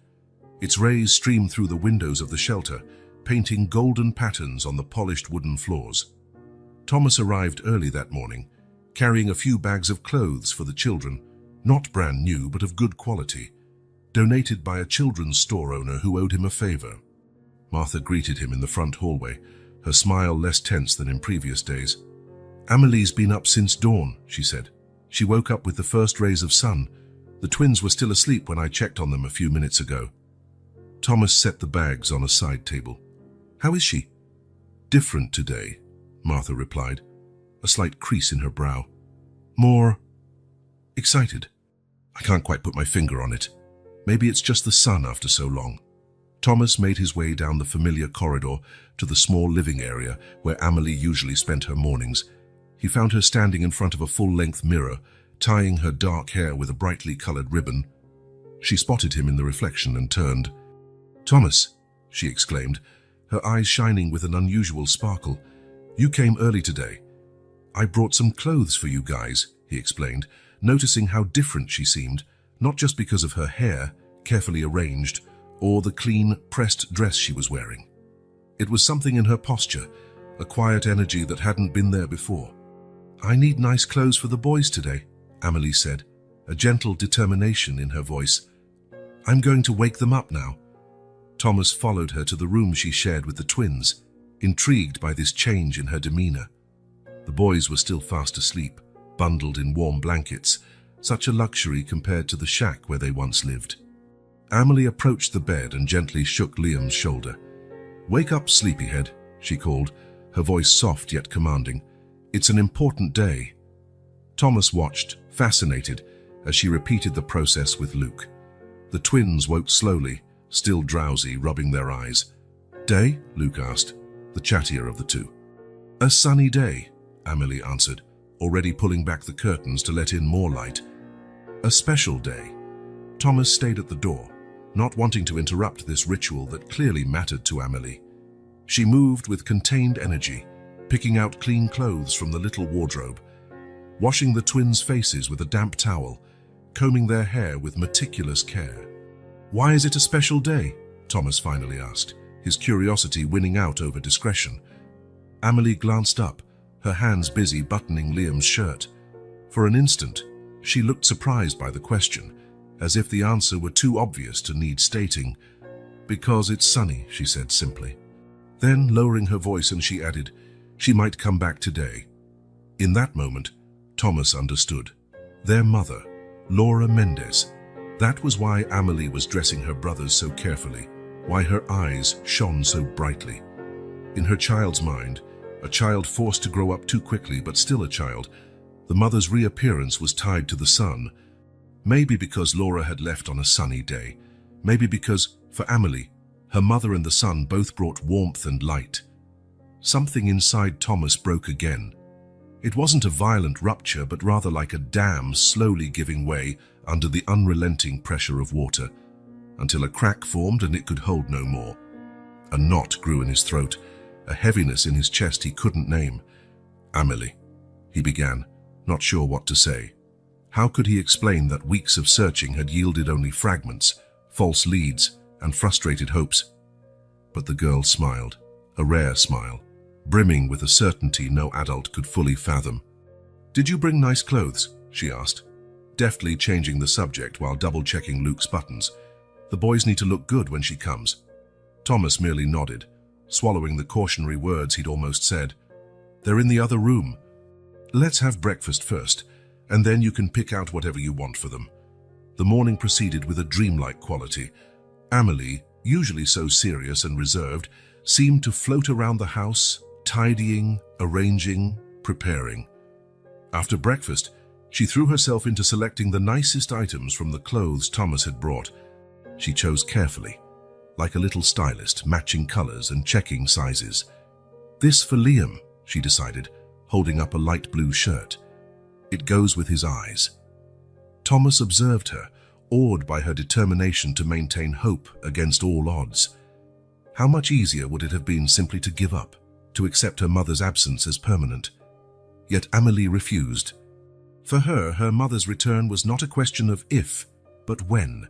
Its rays streamed through the windows of the shelter, painting golden patterns on the polished wooden floors. Thomas arrived early that morning, carrying a few bags of clothes for the children, not brand new but of good quality, donated by a children's store owner who owed him a favor. Martha greeted him in the front hallway, her smile less tense than in previous days. "Amélie's been up since dawn," she said. "She woke up with the first rays of sun. The twins were still asleep when I checked on them a few minutes ago." Thomas set the bags on a side table. "How is she?" "Different today," Martha replied, a slight crease in her brow. "More excited. I can't quite put my finger on it. Maybe it's just the sun after so long." Thomas made his way down the familiar corridor to the small living area where Amélie usually spent her mornings. He found her standing in front of a full-length mirror, tying her dark hair with a brightly colored ribbon. She spotted him in the reflection and turned. "Thomas," she exclaimed, her eyes shining with an unusual sparkle. "You came early today." "I brought some clothes for you guys," he explained, noticing how different she seemed, not just because of her hair, carefully arranged, or the clean, pressed dress she was wearing. It was something in her posture, a quiet energy that hadn't been there before. "I need nice clothes for the boys today," Amelie said, a gentle determination in her voice. "I'm going to wake them up now." Thomas followed her to the room she shared with the twins, intrigued by this change in her demeanor. The boys were still fast asleep, bundled in warm blankets, such a luxury compared to the shack where they once lived. Amelie approached the bed and gently shook Liam's shoulder. "Wake up, sleepyhead," she called, her voice soft yet commanding. "It's an important day." Thomas watched, fascinated, as she repeated the process with Luke. The twins woke slowly, still drowsy, rubbing their eyes. "Day?" Luke asked, the chattier of the two. "A sunny day," Amelie answered, already pulling back the curtains to let in more light. "A special day." Thomas stayed at the door, not wanting to interrupt this ritual that clearly mattered to Amelie. She moved with contained energy, picking out clean clothes from the little wardrobe, washing the twins' faces with a damp towel, combing their hair with meticulous care. "Why is it a special day?" Thomas finally asked, his curiosity winning out over discretion. Amelie glanced up, her hands busy buttoning Liam's shirt. For an instant, she looked surprised by the question, as if the answer were too obvious to need stating. "Because it's sunny," she said simply. Then, lowering her voice, and she added, "She might come back today." In that moment, Thomas understood. Their mother, Laura Mendez. That was why Amelie was dressing her brothers so carefully, why her eyes shone so brightly. In her child's mind, a child forced to grow up too quickly but still a child, the mother's reappearance was tied to the sun. Maybe because Laura had left on a sunny day, maybe because, for Amelie, her mother and the sun both brought warmth and light. Something inside Thomas broke again. It wasn't a violent rupture, but rather like a dam slowly giving way under the unrelenting pressure of water, until a crack formed and it could hold no more. A knot grew in his throat, a heaviness in his chest he couldn't name. "Amelie," he began, not sure what to say. How could he explain that weeks of searching had yielded only fragments, false leads, and frustrated hopes? But the girl smiled, a rare smile, brimming with a certainty no adult could fully fathom. "Did you bring nice clothes?" she asked, deftly changing the subject while double-checking Luke's buttons. "The boys need to look good when she comes." Thomas merely nodded, swallowing the cautionary words he'd almost said. "They're in the other room. Let's have breakfast first, and then you can pick out whatever you want for them." The morning proceeded with a dreamlike quality. Amelie, usually so serious and reserved, seemed to float around the house, tidying, arranging, preparing. After breakfast, she threw herself into selecting the nicest items from the clothes Thomas had brought. She chose carefully, like a little stylist, matching colors and checking sizes. "This for Liam," she decided, holding up a light blue shirt. "It goes with his eyes." Thomas observed her, awed by her determination to maintain hope against all odds. How much easier would it have been simply to give up, to accept her mother's absence as permanent? Yet Amelie refused. For her mother's return was not a question of if, but when.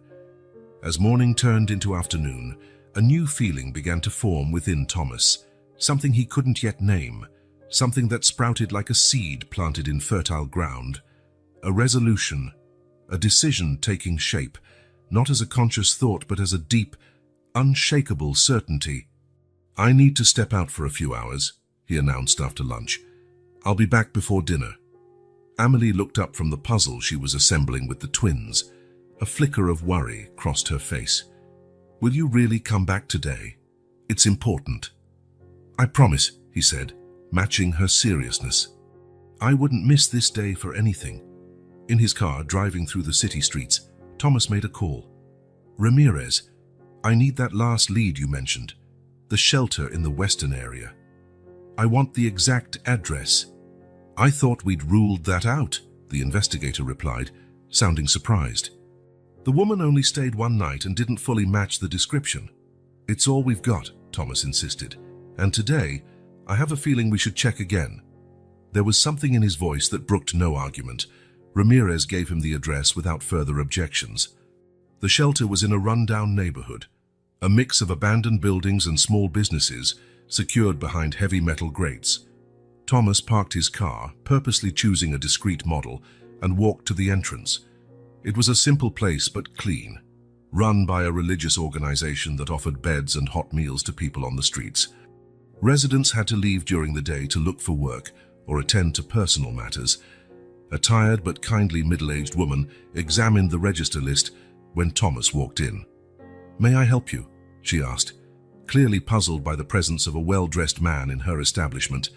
As morning turned into afternoon, a new feeling began to form within Thomas, something he couldn't yet name, something that sprouted like a seed planted in fertile ground. A resolution, a decision taking shape, not as a conscious thought but as a deep, unshakable certainty. "I need to step out for a few hours," he announced after lunch. "I'll be back before dinner." Amelie looked up from the puzzle she was assembling with the twins. A flicker of worry crossed her face. "Will you really come back today? It's important." "I promise," he said, matching her seriousness. "I wouldn't miss this day for anything." In his car, driving through the city streets, Thomas made a call. "Ramirez, I need that last lead you mentioned, the shelter in the western area. I want the exact address." "I thought we'd ruled that out," the investigator replied, sounding surprised. "The woman only stayed one night and didn't fully match the description." "It's all we've got," Thomas insisted, "and today, I have a feeling we should check again." There was something in his voice that brooked no argument. Ramirez gave him the address without further objections. The shelter was in a run-down neighborhood, a mix of abandoned buildings and small businesses secured behind heavy metal grates. Thomas parked his car, purposely choosing a discreet model, and walked to the entrance. It was a simple place but clean, run by a religious organization that offered beds and hot meals to people on the streets. Residents had to leave during the day to look for work or attend to personal matters. A tired but kindly middle-aged woman examined the register list when Thomas walked in. "May I help you?" she asked, clearly puzzled by the presence of a well-dressed man in her establishment.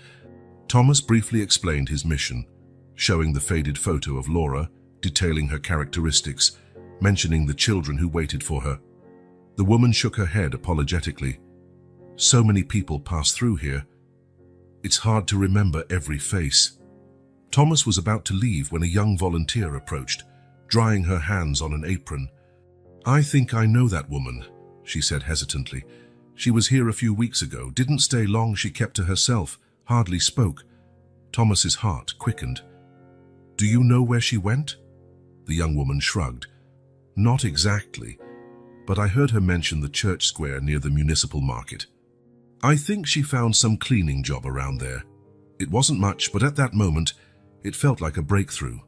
Thomas briefly explained his mission, showing the faded photo of Laura, detailing her characteristics, mentioning the children who waited for her. The woman shook her head apologetically. "So many people pass through here. It's hard to remember every face." Thomas was about to leave when a young volunteer approached, drying her hands on an apron. "I think I know that woman," she said hesitantly. "She was here a few weeks ago, didn't stay long, she kept to herself, hardly spoke." Thomas's heart quickened. "Do you know where she went?" The young woman shrugged. "Not exactly, but I heard her mention the church square near the municipal market. I think she found some cleaning job around there. It wasn't much, but at that moment, it felt like a breakthrough."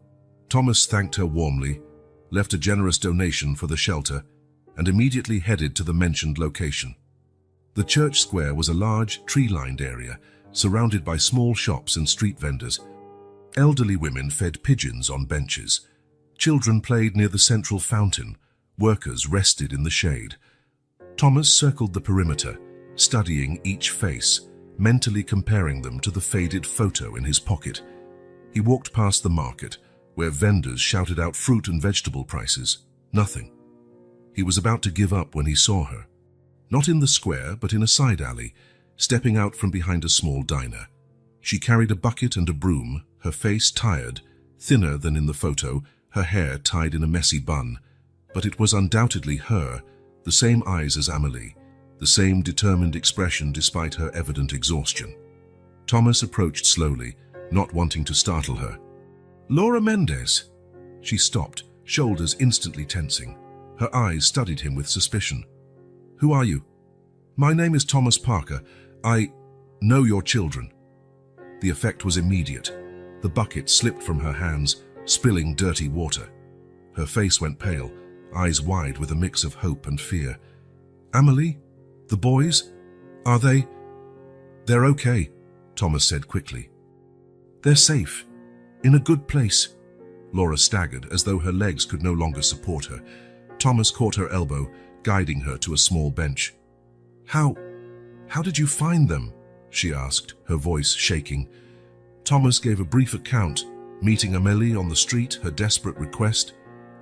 Thomas thanked her warmly, left a generous donation for the shelter, and immediately headed to the mentioned location. The church square was a large, tree-lined area, surrounded by small shops and street vendors. Elderly women fed pigeons on benches. Children played near the central fountain. Workers rested in the shade. Thomas circled the perimeter, studying each face, mentally comparing them to the faded photo in his pocket. He walked past the market, where vendors shouted out fruit and vegetable prices. Nothing. He was about to give up when he saw her. Not in the square, but in a side alley, stepping out from behind a small diner. She carried a bucket and a broom, her face tired, thinner than in the photo, her hair tied in a messy bun. But it was undoubtedly her, the same eyes as Amelie, the same determined expression despite her evident exhaustion. Thomas approached slowly, not wanting to startle her. "Laura Mendez." She stopped, shoulders instantly tensing. Her eyes studied him with suspicion. "Who are you?" "My name is Thomas Parker. I know your children." The effect was immediate. The bucket slipped from her hands, spilling dirty water. Her face went pale, eyes wide with a mix of hope and fear. "Amelie? The boys? Are they?" "They're okay," Thomas said quickly. "They're safe. In a good place." Laura staggered as though her legs could no longer support her. Thomas caught her elbow, guiding her to a small bench. How did you find them?" she asked, her voice shaking. Thomas gave a brief account, meeting Amelie on the street, her desperate request,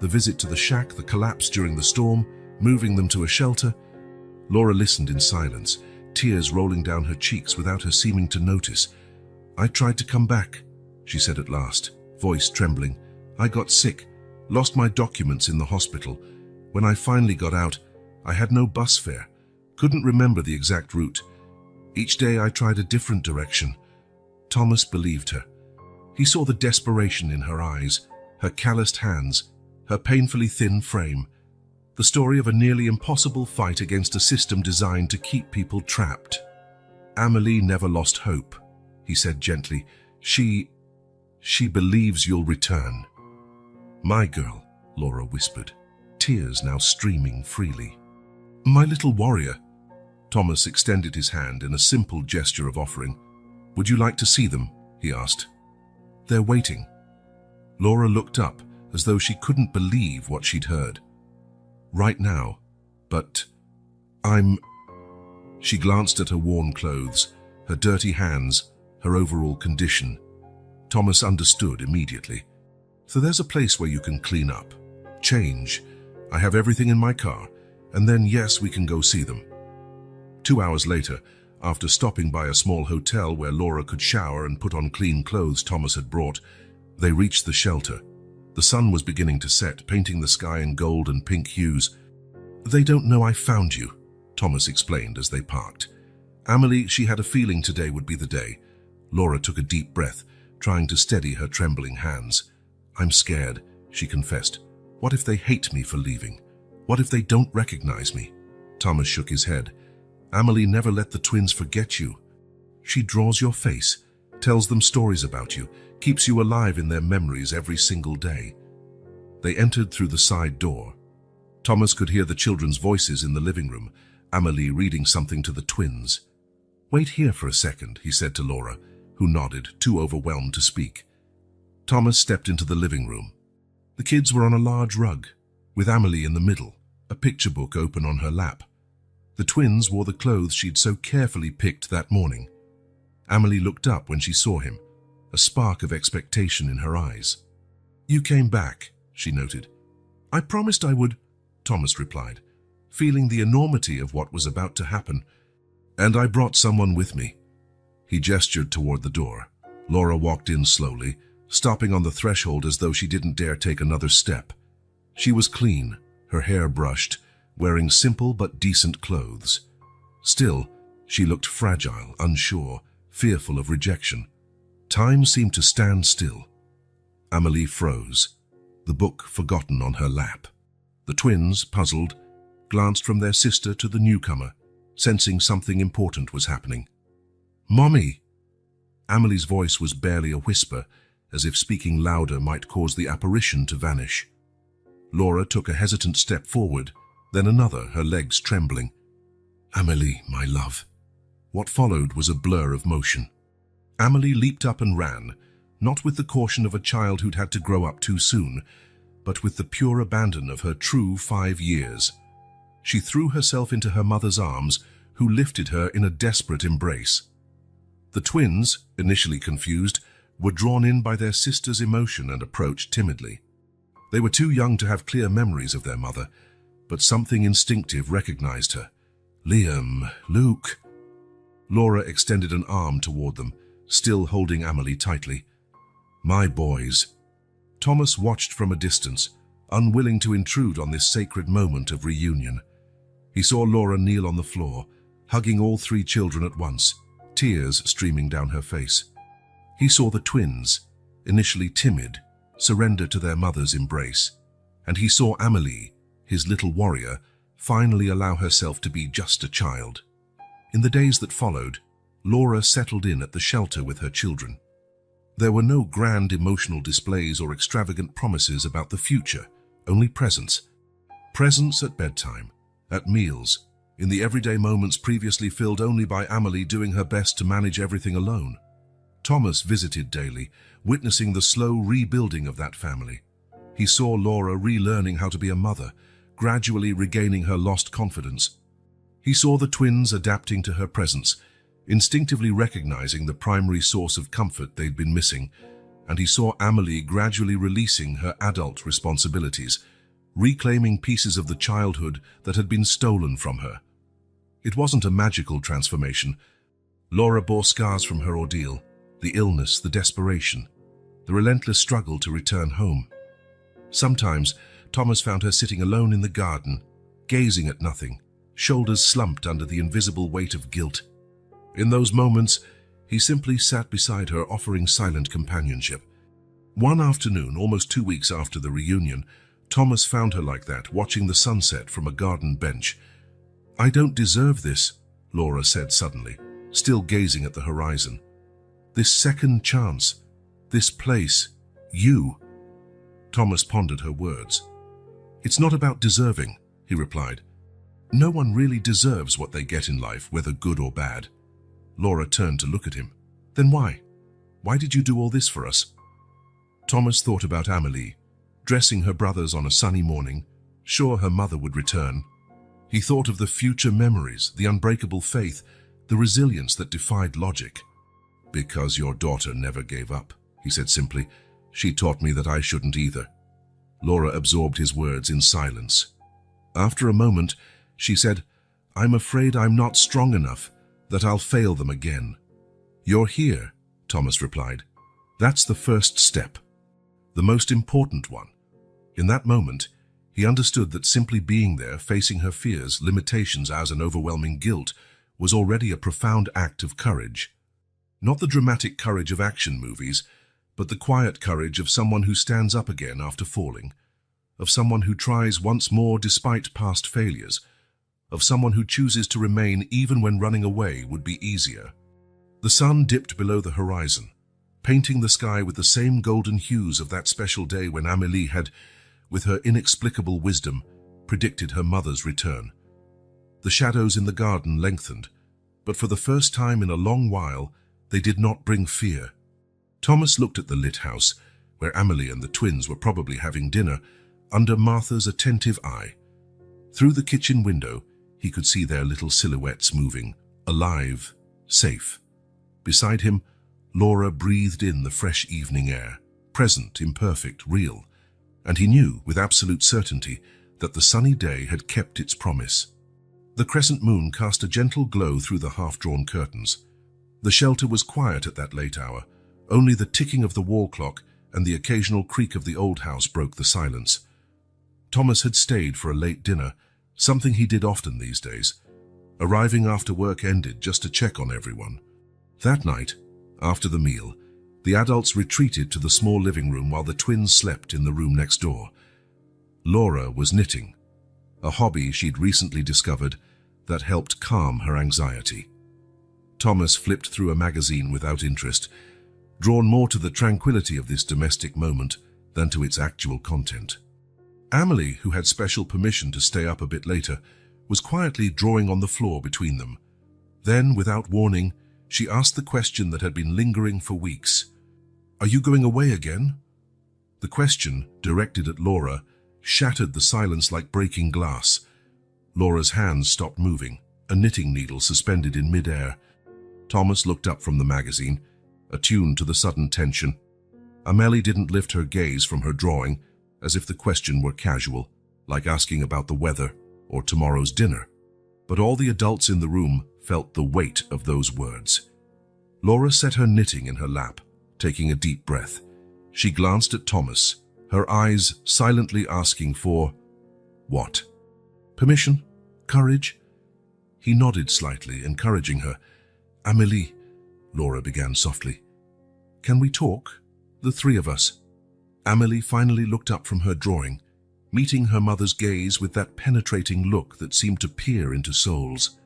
the visit to the shack, the collapse during the storm, moving them to a shelter. Laura listened in silence, tears rolling down her cheeks without her seeming to notice. "I tried to come back," she said at last, voice trembling. "I got sick, lost my documents in the hospital. When I finally got out, I had no bus fare, couldn't remember the exact route. Each day I tried a different direction." Thomas believed her. He saw the desperation in her eyes, her calloused hands, her painfully thin frame. The story of a nearly impossible fight against a system designed to keep people trapped. "Amelie never lost hope," he said gently. She believes you'll return." "My girl," Laura whispered, tears now streaming freely. "My little warrior." Thomas extended his hand in a simple gesture of offering. "Would you like to see them?" he asked. "They're waiting." Laura looked up as though she couldn't believe what she'd heard. "Right now, but She glanced at her worn clothes, her dirty hands, her overall condition. Thomas understood immediately. "So there's a place where you can clean up, change. I have everything in my car, and then yes, we can go see them." 2 hours later, after stopping by a small hotel where Laura could shower and put on clean clothes Thomas had brought, they reached the shelter. The sun was beginning to set, painting the sky in gold and pink hues. "They don't know I found you," Thomas explained as they parked. "Amelie, she had a feeling today would be the day." Laura took a deep breath, trying to steady her trembling hands. "I'm scared," she confessed. "What if they hate me for leaving? What if they don't recognize me?" Thomas shook his head. Amelie never let the twins forget you. She draws your face, tells them stories about you, keeps you alive in their memories every single day. They entered through the side door. Thomas could hear the children's voices in the living room, Amelie reading something to the twins. "Wait here for a second," he said to Laura, who nodded, too overwhelmed to speak. Thomas stepped into the living room. The kids were on a large rug, with Amelie in the middle, a picture book open on her lap. The twins wore the clothes she'd so carefully picked that morning. Amelie looked up when she saw him, a spark of expectation in her eyes. "You came back," she noted. "I promised I would," Thomas replied, feeling the enormity of what was about to happen. "And I brought someone with me." He gestured toward the door. Laura walked in slowly, stopping on the threshold as though she didn't dare take another step. She was clean, her hair brushed, wearing simple but decent clothes. Still, she looked fragile, unsure, fearful of rejection. Time seemed to stand still. Amelie froze, the book forgotten on her lap. The twins, puzzled, glanced from their sister to the newcomer, sensing something important was happening. "Mommy!" Amelie's voice was barely a whisper, as if speaking louder might cause the apparition to vanish. Laura took a hesitant step forward, then another, her legs trembling. "Amelie, my love." What followed was a blur of motion. Amelie leaped up and ran, not with the caution of a child who'd had to grow up too soon, but with the pure abandon of her true 5 years. She threw herself into her mother's arms, who lifted her in a desperate embrace. The twins, initially confused, were drawn in by their sister's emotion and approached timidly. They were too young to have clear memories of their mother, but something instinctive recognized her. "Liam, Luke." Laura extended an arm toward them, still holding Amelie tightly. "My boys." Thomas watched from a distance, unwilling to intrude on this sacred moment of reunion. He saw Laura kneel on the floor, hugging all 3 children at once, tears streaming down her face. He saw the twins, initially timid, surrender to their mother's embrace. And he saw Amelie, his little warrior, finally allow herself to be just a child. In the days that followed, Laura settled in at the shelter with her children. There were no grand emotional displays or extravagant promises about the future, only presents. Presents at bedtime, at meals, in the everyday moments previously filled only by Amelie doing her best to manage everything alone. Thomas visited daily, witnessing the slow rebuilding of that family. He saw Laura relearning how to be a mother, gradually regaining her lost confidence. He saw the twins adapting to her presence, instinctively recognizing the primary source of comfort they'd been missing, and he saw Amelie gradually releasing her adult responsibilities, reclaiming pieces of the childhood that had been stolen from her. It wasn't a magical transformation. Laura bore scars from her ordeal, the illness, the desperation, the relentless struggle to return home. Sometimes, Thomas found her sitting alone in the garden, gazing at nothing, shoulders slumped under the invisible weight of guilt. In those moments, he simply sat beside her, offering silent companionship. One afternoon, almost 2 weeks after the reunion, Thomas found her like that, watching the sunset from a garden bench. "I don't deserve this," Laura said suddenly, still gazing at the horizon. "This second chance, this place, you." Thomas pondered her words. "It's not about deserving," he replied. "No one really deserves what they get in life, whether good or bad." Laura turned to look at him. "Then why? Why did you do all this for us?" Thomas thought about Amelie, dressing her brothers on a sunny morning, sure her mother would return. He thought of the future memories, the unbreakable faith, the resilience that defied logic. "Because your daughter never gave up," he said simply. "She taught me that I shouldn't either." Laura absorbed his words in silence. After a moment, she said, "I'm afraid I'm not strong enough, that I'll fail them again." "You're here," Thomas replied. "That's the first step, the most important one." In that moment, he understood that simply being there, facing her fears, limitations as an overwhelming guilt, was already a profound act of courage. Not the dramatic courage of action movies, but the quiet courage of someone who stands up again after falling, of someone who tries once more despite past failures, of someone who chooses to remain even when running away would be easier. The sun dipped below the horizon, painting the sky with the same golden hues of that special day when Amélie had, with her inexplicable wisdom, predicted her mother's return. The shadows in the garden lengthened, but for the first time in a long while, they did not bring fear. Thomas looked at the lit house, where Amélie and the twins were probably having dinner, under Martha's attentive eye. Through the kitchen window, he could see their little silhouettes moving, alive, safe. Beside him, Laura breathed in the fresh evening air, present, imperfect, real, and he knew with absolute certainty that the sunny day had kept its promise. The crescent moon cast a gentle glow through the half-drawn curtains. The shelter was quiet at that late hour. Only the ticking of the wall clock and the occasional creak of the old house broke the silence. Thomas had stayed for a late dinner, something he did often these days, arriving after work ended just to check on everyone. That night, after the meal, the adults retreated to the small living room while the twins slept in the room next door. Laura was knitting, a hobby she'd recently discovered that helped calm her anxiety. Thomas flipped through a magazine without interest, drawn more to the tranquility of this domestic moment than to its actual content. Amélie, who had special permission to stay up a bit later, was quietly drawing on the floor between them. Then, without warning, she asked the question that had been lingering for weeks. "Are you going away again?" The question, directed at Laura, shattered the silence like breaking glass. Laura's hands stopped moving, a knitting needle suspended in mid-air. Thomas looked up from the magazine, attuned to the sudden tension. Amélie didn't lift her gaze from her drawing, as if the question were casual, like asking about the weather or tomorrow's dinner. But all the adults in the room felt the weight of those words. Laura set her knitting in her lap, taking a deep breath. She glanced at Thomas, her eyes silently asking for what? Permission? Courage? He nodded slightly, encouraging her. "Amélie," Laura began softly, "can we talk? The three of us." Amélie finally looked up from her drawing, meeting her mother's gaze with that penetrating look that seemed to peer into souls.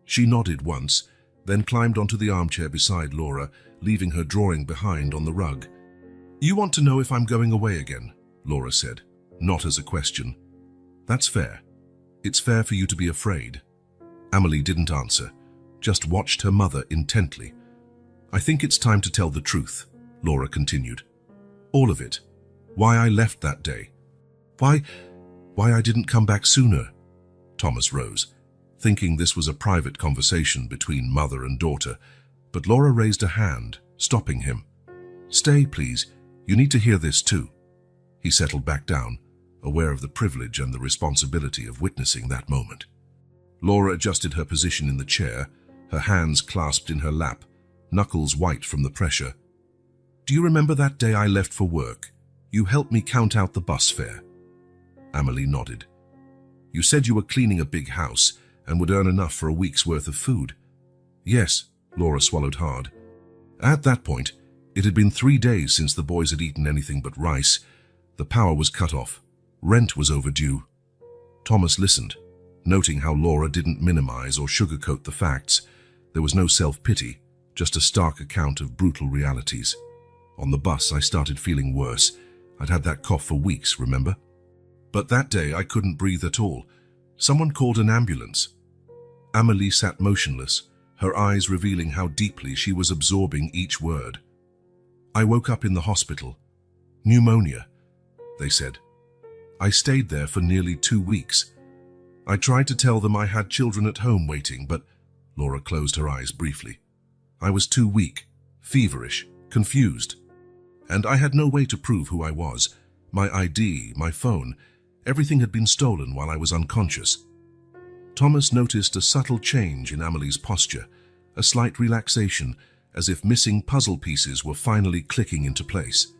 She nodded once, then climbed onto the armchair beside Laura, leaving her drawing behind on the rug. "You want to know if I'm going away again," Laura said, not as a question. "That's fair. It's fair for you to be afraid." Amélie didn't answer, just watched her mother intently. "I think it's time to tell the truth," Laura continued. "All of it. Why I left that day. Why I didn't come back sooner." Thomas rose, thinking this was a private conversation between mother and daughter, but Laura raised a hand, stopping him. "Stay, please. You need to hear this too." He settled back down, aware of the privilege and the responsibility of witnessing that moment. Laura adjusted her position in the chair, her hands clasped in her lap, knuckles white from the pressure. "Do you remember that day I left for work? You helped me count out the bus fare." Amélie nodded. "You said you were cleaning a big house and would earn enough for a week's worth of food." "Yes," Laura swallowed hard. At that point, it had been 3 days since the boys had eaten anything but rice. The power was cut off. Rent was overdue. Thomas listened, noting how Laura didn't minimize or sugarcoat the facts. There was no self-pity, just a stark account of brutal realities. "On the bus, I started feeling worse. I'd had that cough for weeks, remember? But that day, I couldn't breathe at all. Someone called an ambulance." Amélie sat motionless, her eyes revealing how deeply she was absorbing each word. "I woke up in the hospital. Pneumonia," they said. "I stayed there for nearly 2 weeks. I tried to tell them I had children at home waiting, but..." Laura closed her eyes briefly. "I was too weak, feverish, confused. And I had no way to prove who I was. My ID, my phone, everything had been stolen while I was unconscious." Thomas noticed a subtle change in Amélie's posture, a slight relaxation, as if missing puzzle pieces were finally clicking into place.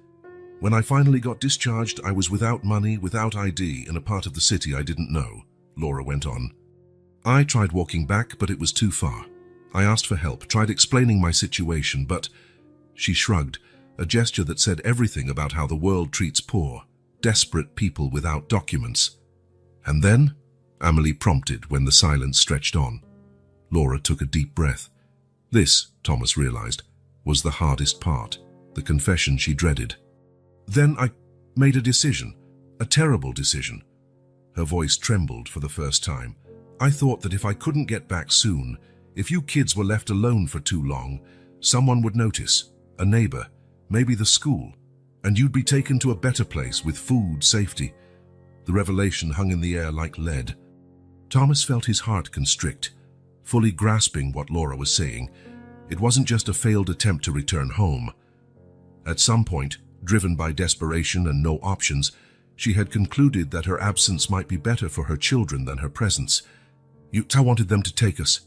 "When I finally got discharged, I was without money, without ID, in a part of the city I didn't know," Laura went on. "I tried walking back, but it was too far. I asked for help, tried explaining my situation, but..." She shrugged, a gesture that said everything about how the world treats poor, desperate people without documents. "And then?" Amelie prompted when the silence stretched on. Laura took a deep breath. This, Thomas realized, was the hardest part, the confession she dreaded. Then I made a decision, a terrible decision. Her voice trembled for the first time. I thought that if I couldn't get back soon, if you kids were left alone for too long, someone would notice, a neighbor, maybe the school, and you'd be taken to a better place with food, safety. The revelation hung in the air like lead. Thomas felt his heart constrict, fully grasping what Laura was saying. It wasn't just a failed attempt to return home. At some point, driven by desperation and no options, she had concluded that her absence might be better for her children than her presence. I wanted them to take us.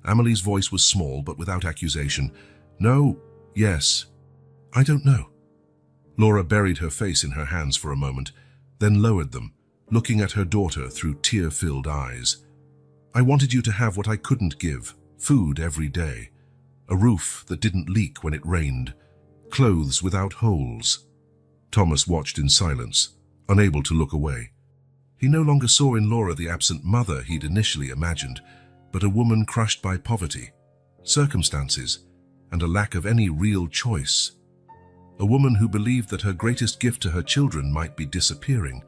Amelie's voice was small but without accusation. No, yes, I don't know. Laura buried her face in her hands for a moment, then lowered them, looking at her daughter through tear-filled eyes. I wanted you to have what I couldn't give, food every day, a roof that didn't leak when it rained, clothes without holes. Thomas watched in silence, unable to look away. He no longer saw in Laura the absent mother he'd initially imagined, but a woman crushed by poverty, circumstances, and a lack of any real choice. A woman who believed that her greatest gift to her children might be disappearing.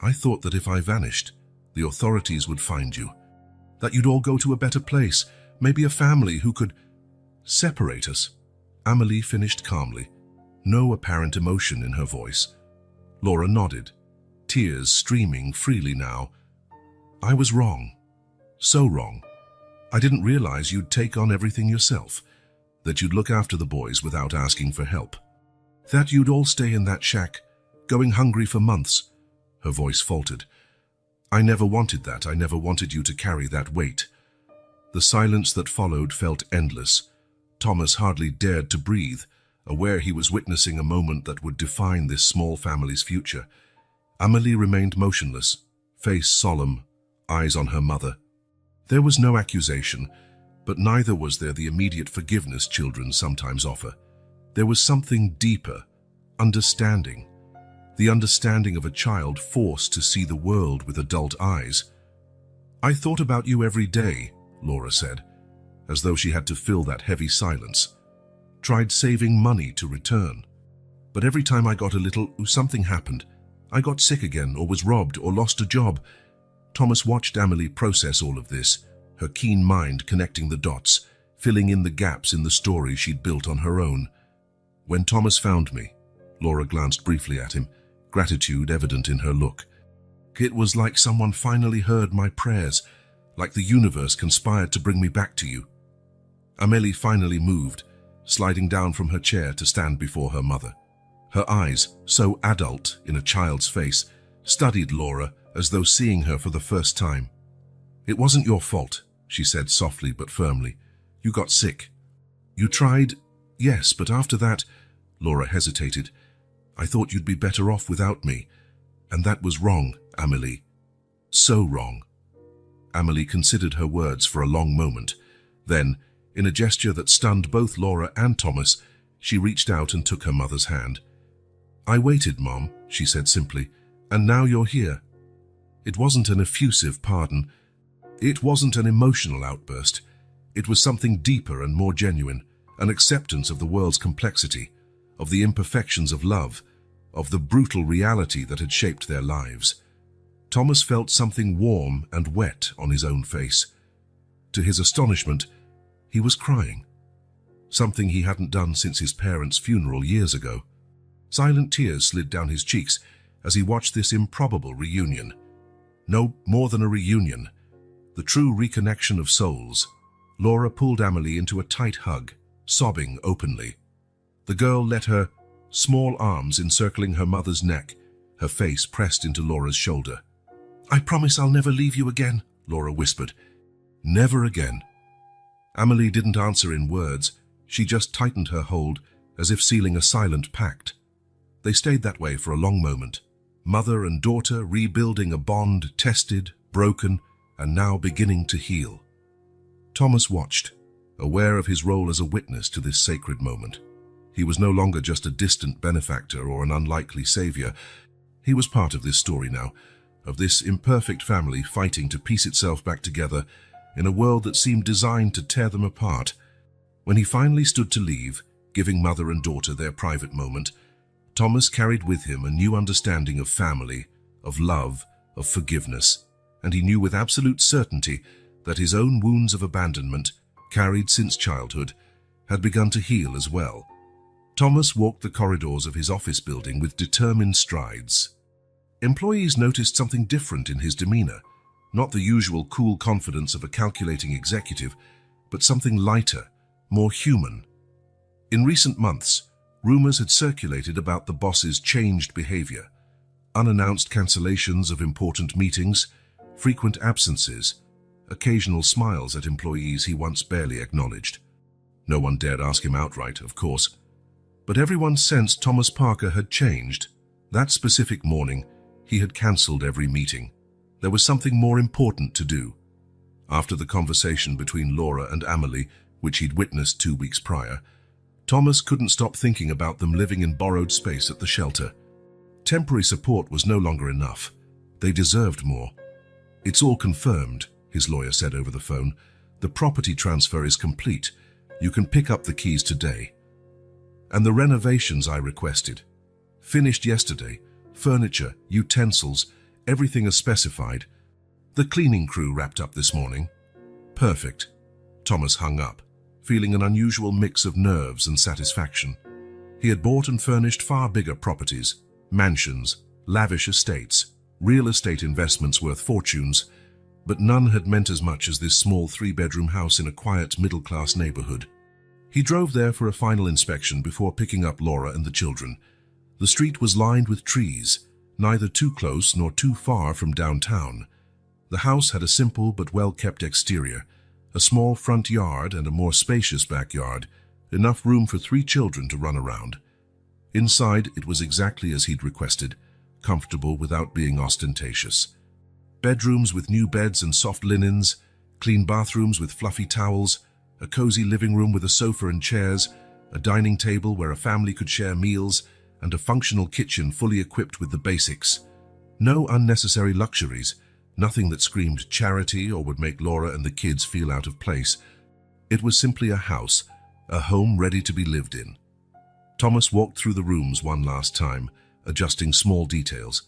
I thought that if I vanished, the authorities would find you, that you'd all go to a better place, maybe a family who could separate us. Amelie finished calmly, no apparent emotion in her voice. Laura nodded, tears streaming freely now. I was wrong. So wrong. I didn't realize you'd take on everything yourself, that you'd look after the boys without asking for help, that you'd all stay in that shack, going hungry for months. Her voice faltered. I never wanted that. I never wanted you to carry that weight. The silence that followed felt endless. Thomas hardly dared to breathe, aware he was witnessing a moment that would define this small family's future. Amelie remained motionless, face solemn, eyes on her mother. There was no accusation, but neither was there the immediate forgiveness children sometimes offer. There was something deeper, understanding. The understanding of a child forced to see the world with adult eyes. I thought about you every day, Laura said, as though she had to fill that heavy silence. Tried saving money to return. But every time I got a little, something happened. I got sick again, or was robbed, or lost a job. Thomas watched Amelie process all of this, her keen mind connecting the dots, filling in the gaps in the story she'd built on her own. When Thomas found me, Laura glanced briefly at him, gratitude evident in her look. It was like someone finally heard my prayers, like the universe conspired to bring me back to you. Amelie finally moved, sliding down from her chair to stand before her mother. Her eyes, so adult in a child's face, studied Laura as though seeing her for the first time. It wasn't your fault, she said softly but firmly. You got sick. You tried, yes, but after that, Laura hesitated. I thought you'd be better off without me. And that was wrong, Amelie. So wrong. Amelie considered her words for a long moment. Then, in a gesture that stunned both Laura and Thomas, she reached out and took her mother's hand. I waited, Mom, she said simply, and now you're here. It wasn't an effusive pardon. It wasn't an emotional outburst. It was something deeper and more genuine, an acceptance of the world's complexity, of the imperfections of love, of the brutal reality that had shaped their lives. Thomas felt something warm and wet on his own face. To his astonishment, he was crying. Something he hadn't done since his parents' funeral years ago. Silent tears slid down his cheeks as he watched this improbable reunion. No more than a reunion, the true reconnection of souls. Laura pulled Amelie into a tight hug, sobbing openly. The girl let her small arms encircling her mother's neck, her face pressed into Laura's shoulder. I promise I'll never leave you again, Laura whispered. Never again. Amelie didn't answer in words. She just tightened her hold, as if sealing a silent pact. They stayed that way for a long moment, mother and daughter rebuilding a bond tested, broken, and now beginning to heal. Thomas watched, aware of his role as a witness to this sacred moment. He was no longer just a distant benefactor or an unlikely savior. He was part of this story now, of this imperfect family fighting to piece itself back together in a world that seemed designed to tear them apart. When he finally stood to leave, giving mother and daughter their private moment, Thomas carried with him a new understanding of family, of love, of forgiveness, and he knew with absolute certainty that his own wounds of abandonment, carried since childhood, had begun to heal as well. Thomas walked the corridors of his office building with determined strides. Employees noticed something different in his demeanor, not the usual cool confidence of a calculating executive, but something lighter, more human. In recent months, rumors had circulated about the boss's changed behavior. Unannounced cancellations of important meetings, frequent absences, occasional smiles at employees he once barely acknowledged. No one dared ask him outright, of course, but everyone sensed Thomas Parker had changed. That specific morning, he had cancelled every meeting. There was something more important to do. After the conversation between Laura and Amelie, which he'd witnessed 2 weeks prior, Thomas couldn't stop thinking about them living in borrowed space at the shelter. Temporary support was no longer enough. They deserved more. "It's all confirmed," his lawyer said over the phone. "The property transfer is complete. You can pick up the keys today. And the renovations I requested. Finished yesterday. Furniture, utensils, everything as specified. The cleaning crew wrapped up this morning." "Perfect." Thomas hung up, feeling an unusual mix of nerves and satisfaction. He had bought and furnished far bigger properties, mansions, lavish estates, real estate investments worth fortunes, but none had meant as much as this small 3-bedroom house in a quiet middle-class neighborhood. He drove there for a final inspection before picking up Laura and the children. The street was lined with trees, neither too close nor too far from downtown. The house had a simple but well-kept exterior, a small front yard and a more spacious backyard, enough room for 3 children to run around. Inside, it was exactly as he'd requested, comfortable without being ostentatious. Bedrooms with new beds and soft linens, clean bathrooms with fluffy towels, a cozy living room with a sofa and chairs, a dining table where a family could share meals, and a functional kitchen fully equipped with the basics. No unnecessary luxuries, nothing that screamed charity or would make Laura and the kids feel out of place. It was simply a house, a home ready to be lived in. Thomas walked through the rooms one last time, adjusting small details.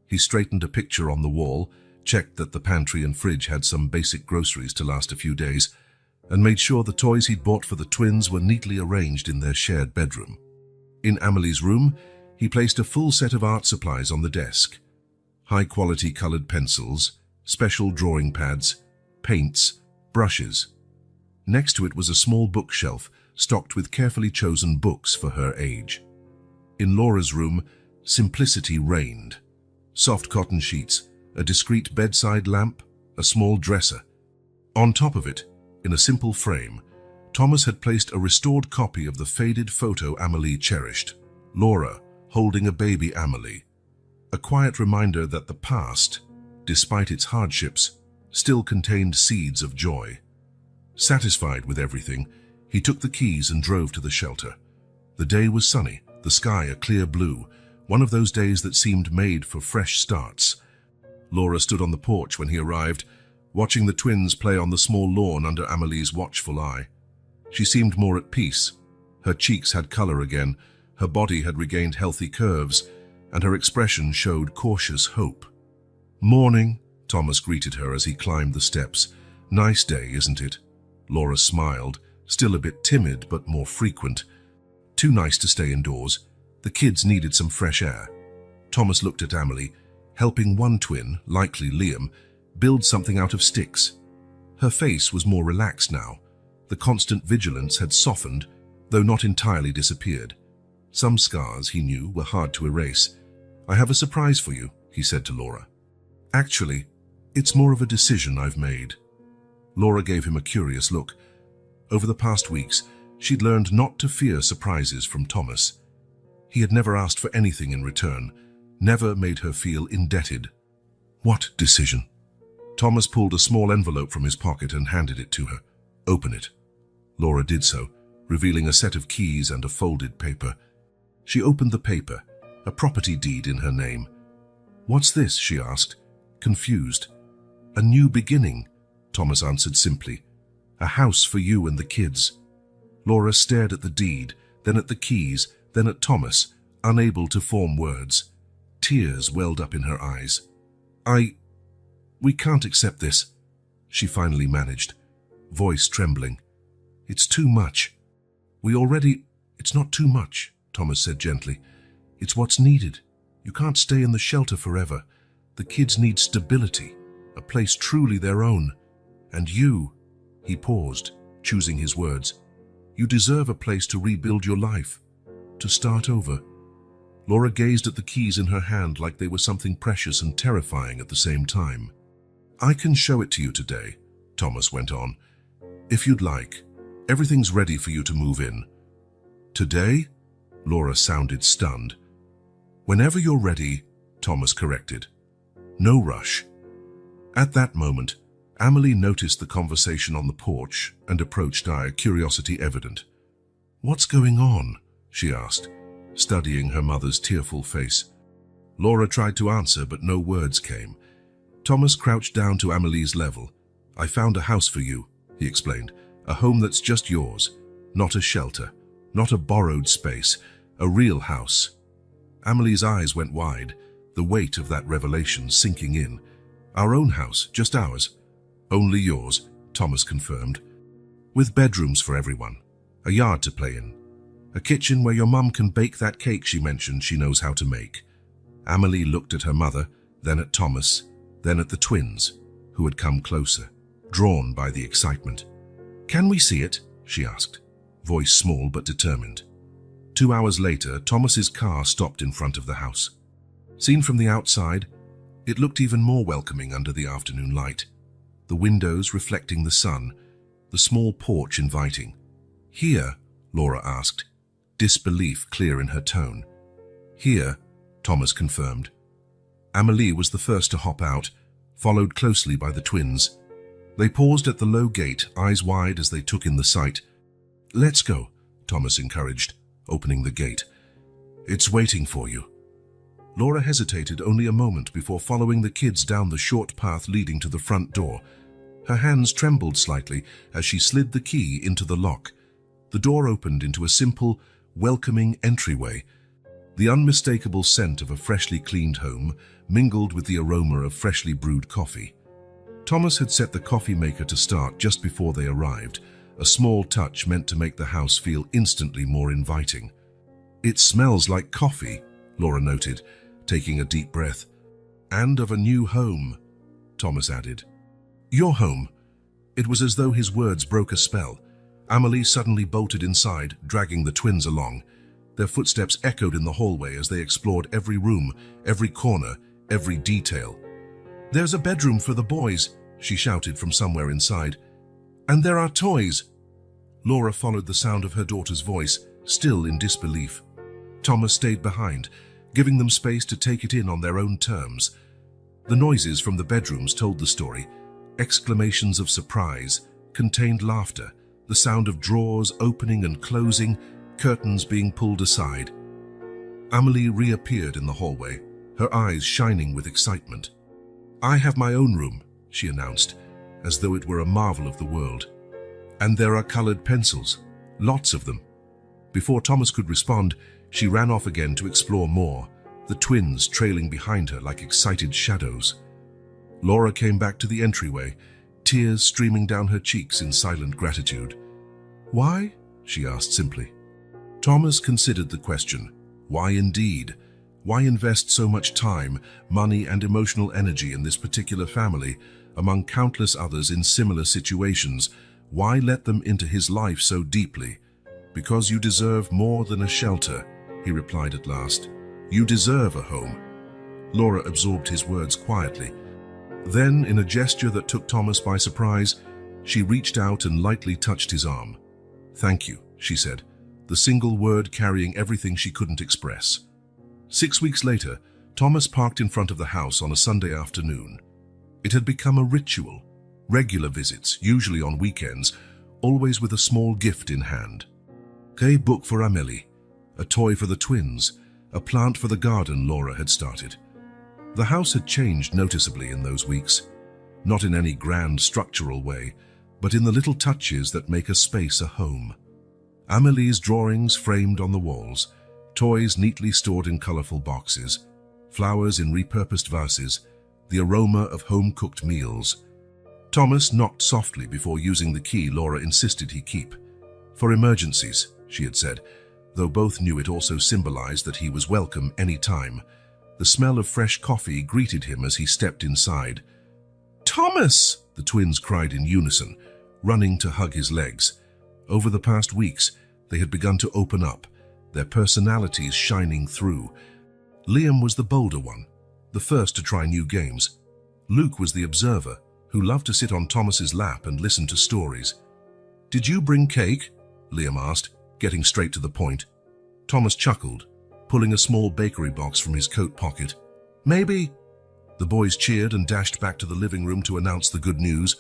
He straightened a picture on the wall, checked that the pantry and fridge had some basic groceries to last a few days, and made sure the toys he'd bought for the twins were neatly arranged in their shared bedroom. In Amelie's room, he placed a full set of art supplies on the desk. High-quality colored pencils, special drawing pads, paints, brushes. Next to it was a small bookshelf stocked with carefully chosen books for her age. In Laura's room, simplicity reigned. Soft cotton sheets, a discreet bedside lamp, a small dresser. On top of it, in a simple frame, Thomas had placed a restored copy of the faded photo Amelie cherished, Laura holding a baby Amelie. A quiet reminder that the past, despite its hardships, still contained seeds of joy. Satisfied with everything, he took the keys and drove to the shelter. The day was sunny, the sky a clear blue, one of those days that seemed made for fresh starts. Laura stood on the porch when he arrived, watching the twins play on the small lawn under Amelie's watchful eye. She seemed more at peace. Her cheeks had color again, her body had regained healthy curves, and her expression showed cautious hope. "Morning," Thomas greeted her as he climbed the steps. "Nice day, isn't it?" Laura smiled, still a bit timid but more frequent. "Too nice to stay indoors. The kids needed some fresh air." Thomas looked at Amelie, helping one twin, likely Liam, build something out of sticks. Her face was more relaxed now. The constant vigilance had softened, though not entirely disappeared. Some scars, he knew, were hard to erase. "I have a surprise for you," he said to Laura. "Actually, it's more of a decision I've made." Laura gave him a curious look. Over the past weeks, she'd learned not to fear surprises from Thomas. He had never asked for anything in return, never made her feel indebted. "What decision?" Thomas pulled a small envelope from his pocket and handed it to her. "Open it." Laura did so, revealing a set of keys and a folded paper. She opened the paper, a property deed in her name. "What's this?" she asked. confused. "A new beginning," Thomas answered simply. "A house for you and the kids." Laura stared at the deed, then at the keys, then at Thomas, unable to form words. Tears welled up in her eyes. We can't accept this," she finally managed, voice trembling. "It's too much. It's not too much," Thomas said gently. "It's what's needed. You can't stay in the shelter forever. The kids need stability, a place truly their own. And you," he paused, choosing his words, "you deserve a place to rebuild your life, to start over." Laura gazed at the keys in her hand like they were something precious and terrifying at the same time. "I can show it to you today," Thomas went on. "If you'd like. Everything's ready for you to move in." "Today?" Laura sounded stunned. "Whenever you're ready," Thomas corrected. "No rush." At that moment, Amelie noticed the conversation on the porch and approached Aya, curiosity evident. "What's going on?" she asked, studying her mother's tearful face. Laura tried to answer, but no words came. Thomas crouched down to Amelie's level. "I found a house for you," he explained. "A home that's just yours. Not a shelter. Not a borrowed space. A real house." Amelie's eyes went wide, the weight of that revelation sinking in. "Our own house, just ours." "Only yours," Thomas confirmed. "With bedrooms for everyone. A yard to play in. A kitchen where your mum can bake that cake she mentioned she knows how to make." Amelie looked at her mother, then at Thomas, then at the twins, who had come closer, drawn by the excitement. "Can we see it?" she asked, voice small but determined. 2 hours later, Thomas's car stopped in front of the house. Seen from the outside, it looked even more welcoming under the afternoon light. The windows reflecting the sun, the small porch inviting. "Here?" Laura asked, disbelief clear in her tone. "Here," Thomas confirmed. Amelie was the first to hop out, followed closely by the twins. They paused at the low gate, eyes wide as they took in the sight. "Let's go," Thomas encouraged, opening the gate. "It's waiting for you." Laura hesitated only a moment before following the kids down the short path leading to the front door. Her hands trembled slightly as she slid the key into the lock. The door opened into a simple, welcoming entryway. The unmistakable scent of a freshly cleaned home mingled with the aroma of freshly brewed coffee. Thomas had set the coffee maker to start just before they arrived, a small touch meant to make the house feel instantly more inviting. "It smells like coffee," Laura noted, taking a deep breath. "And of a new home," Thomas added. "Your home." It was as though his words broke a spell. Amelie suddenly bolted inside, dragging the twins along. Their footsteps echoed in the hallway as they explored every room, every corner, every detail. "There's a bedroom for the boys," she shouted from somewhere inside. "And there are toys." Laura followed the sound of her daughter's voice, still in disbelief. Thomas stayed behind, giving them space to take it in on their own terms. The noises from the bedrooms told the story. Exclamations of surprise, contained laughter, the sound of drawers opening and closing, curtains being pulled aside. Amelie reappeared in the hallway, her eyes shining with excitement. "I have my own room," she announced, as though it were a marvel of the world. "And there are colored pencils, lots of them." Before Thomas could respond, she ran off again to explore more, the twins trailing behind her like excited shadows. Laura came back to the entryway, tears streaming down her cheeks in silent gratitude. "Why?" she asked simply. Thomas considered the question. Why indeed? Why invest so much time, money, and emotional energy in this particular family, among countless others in similar situations? Why let them into his life so deeply? "Because you deserve more than a shelter," he replied at last. "You deserve a home." Laura absorbed his words quietly. Then, in a gesture that took Thomas by surprise, she reached out and lightly touched his arm. "Thank you," she said, the single word carrying everything she couldn't express. 6 weeks later, Thomas parked in front of the house on a Sunday afternoon. It had become a ritual, regular visits, usually on weekends, always with a small gift in hand. A book for Amelie, a toy for the twins, a plant for the garden Laura had started. The house had changed noticeably in those weeks, not in any grand structural way, but in the little touches that make a space a home. Amelie's drawings framed on the walls, toys neatly stored in colorful boxes, flowers in repurposed vases, the aroma of home-cooked meals. Thomas knocked softly before using the key Laura insisted he keep. For emergencies, she had said, though both knew it also symbolized that he was welcome any time. The smell of fresh coffee greeted him as he stepped inside. "Thomas!" the twins cried in unison, running to hug his legs. Over the past weeks, they had begun to open up, their personalities shining through. Liam was the bolder one, the first to try new games. Luke was the observer, who loved to sit on Thomas's lap and listen to stories. "Did you bring cake?" Liam asked, getting straight to the point. Thomas chuckled, pulling a small bakery box from his coat pocket. "Maybe." The boys cheered and dashed back to the living room to announce the good news.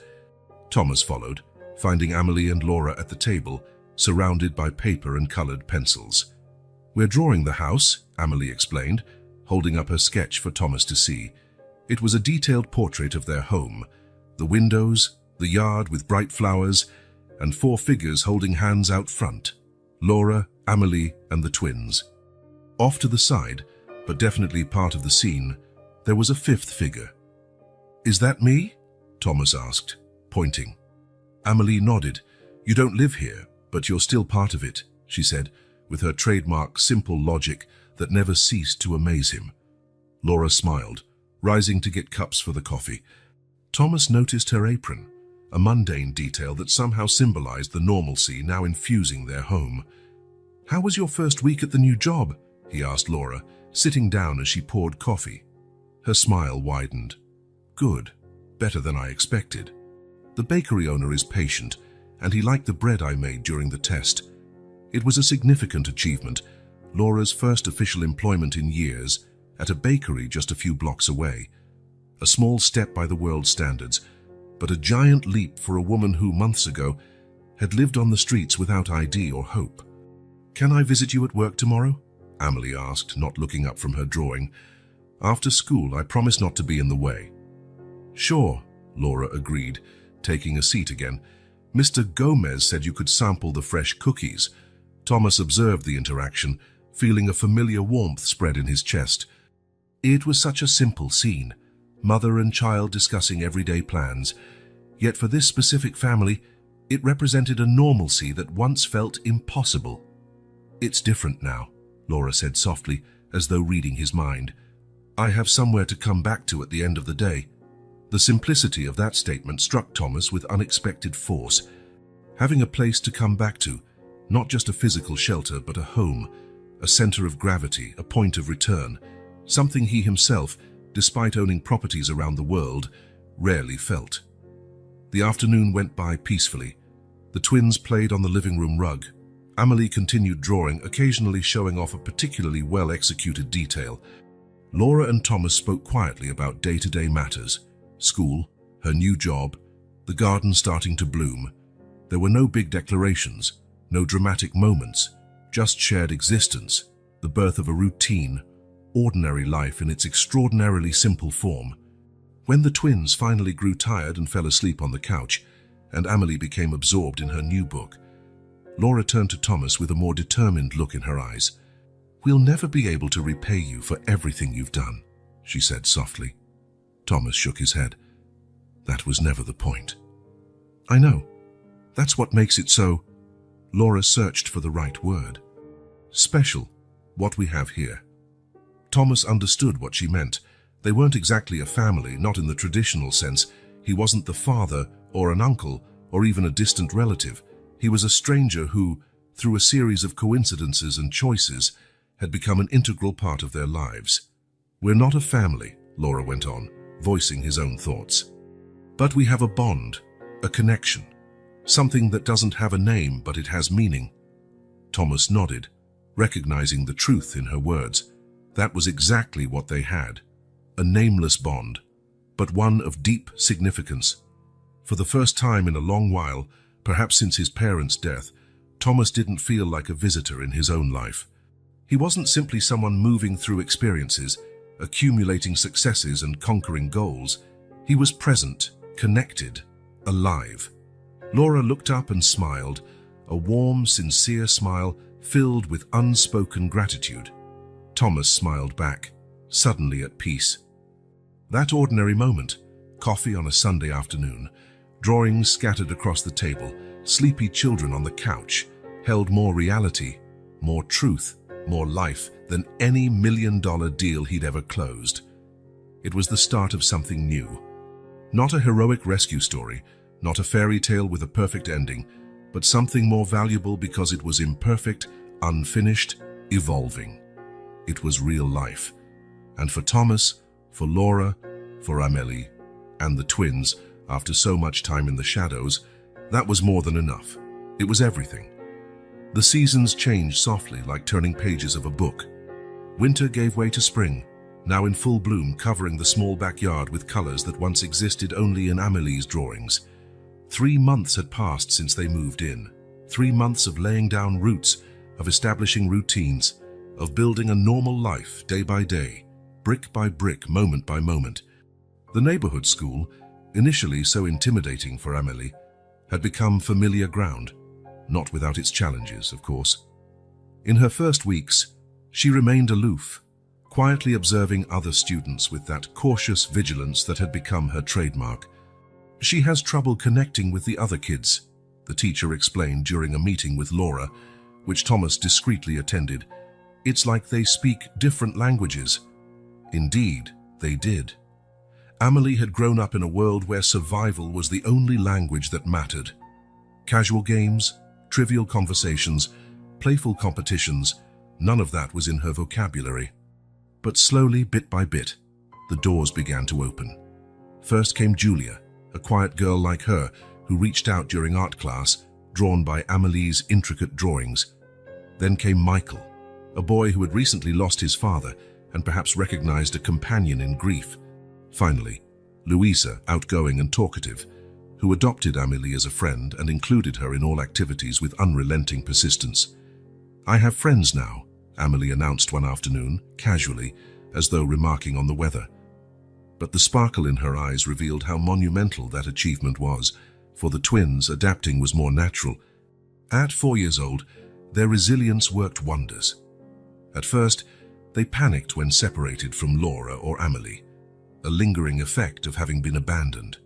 Thomas followed, finding Amelie and Laura at the table, surrounded by paper and colored pencils. "We're drawing the house," Amelie explained, holding up her sketch for Thomas to see. It was a detailed portrait of their home, the windows, the yard with bright flowers, and 4 figures holding hands out front: Laura, Amelie, and the twins. Off to the side, but definitely part of the scene, there was a 5th figure. "Is that me?" Thomas asked, pointing. Amelie nodded. "You don't live here, but you're still part of it," she said, with her trademark simple logic that never ceased to amaze him. Laura smiled, rising to get cups for the coffee. Thomas noticed her apron, a mundane detail that somehow symbolized the normalcy now infusing their home. "How was your first week at the new job?" he asked Laura, sitting down as she poured coffee. Her smile widened. "Good. Better than I expected. The bakery owner is patient, and he liked the bread I made during the test. It was a significant achievement, Laura's first official employment in years, at a bakery just a few blocks away. A small step by the world's standards, but a giant leap for a woman who, months ago, had lived on the streets without ID or hope. "Can I visit you at work tomorrow?" Amelie asked, not looking up from her drawing. "After school, I promise not to be in the way." "Sure," Laura agreed, taking a seat again. "Mr. Gomez said you could sample the fresh cookies." Thomas observed the interaction, feeling a familiar warmth spread in his chest. It was such a simple scene, mother and child discussing everyday plans. Yet for this specific family, it represented a normalcy that once felt impossible. "It's different now," Laura said softly, as though reading his mind. "I have somewhere to come back to at the end of the day." The simplicity of that statement struck Thomas with unexpected force. Having a place to come back to, not just a physical shelter, but a home, a center of gravity, a point of return, something he himself, despite owning properties around the world, rarely felt. The afternoon went by peacefully. The twins played on the living room rug. Amelie continued drawing, occasionally showing off a particularly well-executed detail. Laura and Thomas spoke quietly about day-to-day matters: school, her new job, the garden starting to bloom. There were no big declarations, no dramatic moments, just shared existence, the birth of a routine, ordinary life in its extraordinarily simple form. When the twins finally grew tired and fell asleep on the couch, and Amelie became absorbed in her new book, Laura turned to Thomas with a more determined look in her eyes. "We'll never be able to repay you for everything you've done," she said softly. Thomas shook his head. "That was never the point." "I know. That's what makes it so—" Laura searched for the right word. "Special, what we have here." Thomas understood what she meant. They weren't exactly a family, not in the traditional sense. He wasn't the father or an uncle or even a distant relative. He was a stranger who, through a series of coincidences and choices, had become an integral part of their lives. "We're not a family," Laura went on, voicing his own thoughts. "But we have a bond, a connection, something that doesn't have a name, but it has meaning." Thomas nodded, recognizing the truth in her words. That was exactly what they had. A nameless bond, but one of deep significance. For the first time in a long while, perhaps since his parents' death, Thomas didn't feel like a visitor in his own life. He wasn't simply someone moving through experiences. accumulating successes and conquering goals. He was present, connected, alive. Laura looked up and smiled, a warm, sincere smile filled with unspoken gratitude. Thomas smiled back, suddenly at peace. That ordinary moment, coffee on a Sunday afternoon, drawings scattered across the table, sleepy children on the couch, held more reality, more truth, more life than any million-dollar deal he'd ever closed. It was the start of something new. Not a heroic rescue story, not a fairy tale with a perfect ending, but something more valuable because it was imperfect, unfinished, evolving. It was real life. And for Thomas, for Laura, for Amélie, and the twins, after so much time in the shadows, that was more than enough. It was everything. The seasons changed softly like turning pages of a book. Winter gave way to spring, now in full bloom, covering the small backyard with colors that once existed only in Amélie's drawings. 3 months had passed since they moved in. 3 months of laying down roots, of establishing routines, of building a normal life day by day, brick by brick, moment by moment. The neighborhood school, initially so intimidating for Amélie, had become familiar ground, not without its challenges, of course. In her first weeks, she remained aloof, quietly observing other students with that cautious vigilance that had become her trademark. She has trouble connecting with the other kids, the teacher explained during a meeting with Laura, which Thomas discreetly attended. It's like they speak different languages. Indeed, they did. Amélie had grown up in a world where survival was the only language that mattered. Casual games, trivial conversations, playful competitions, none of that was in her vocabulary. But slowly, bit by bit, the doors began to open. First came Julia, a quiet girl like her who reached out during art class, drawn by Amélie's intricate drawings. Then came Michael, a boy who had recently lost his father and perhaps recognized a companion in grief. Finally, Louisa, outgoing and talkative, who adopted Amélie as a friend and included her in all activities with unrelenting persistence. "I have friends now," Amélie announced one afternoon, casually, as though remarking on the weather. But the sparkle in her eyes revealed how monumental that achievement was. For the twins, adapting was more natural. At 4 years old, their resilience worked wonders. At first, they panicked when separated from Laura or Amélie, a lingering effect of having been abandoned.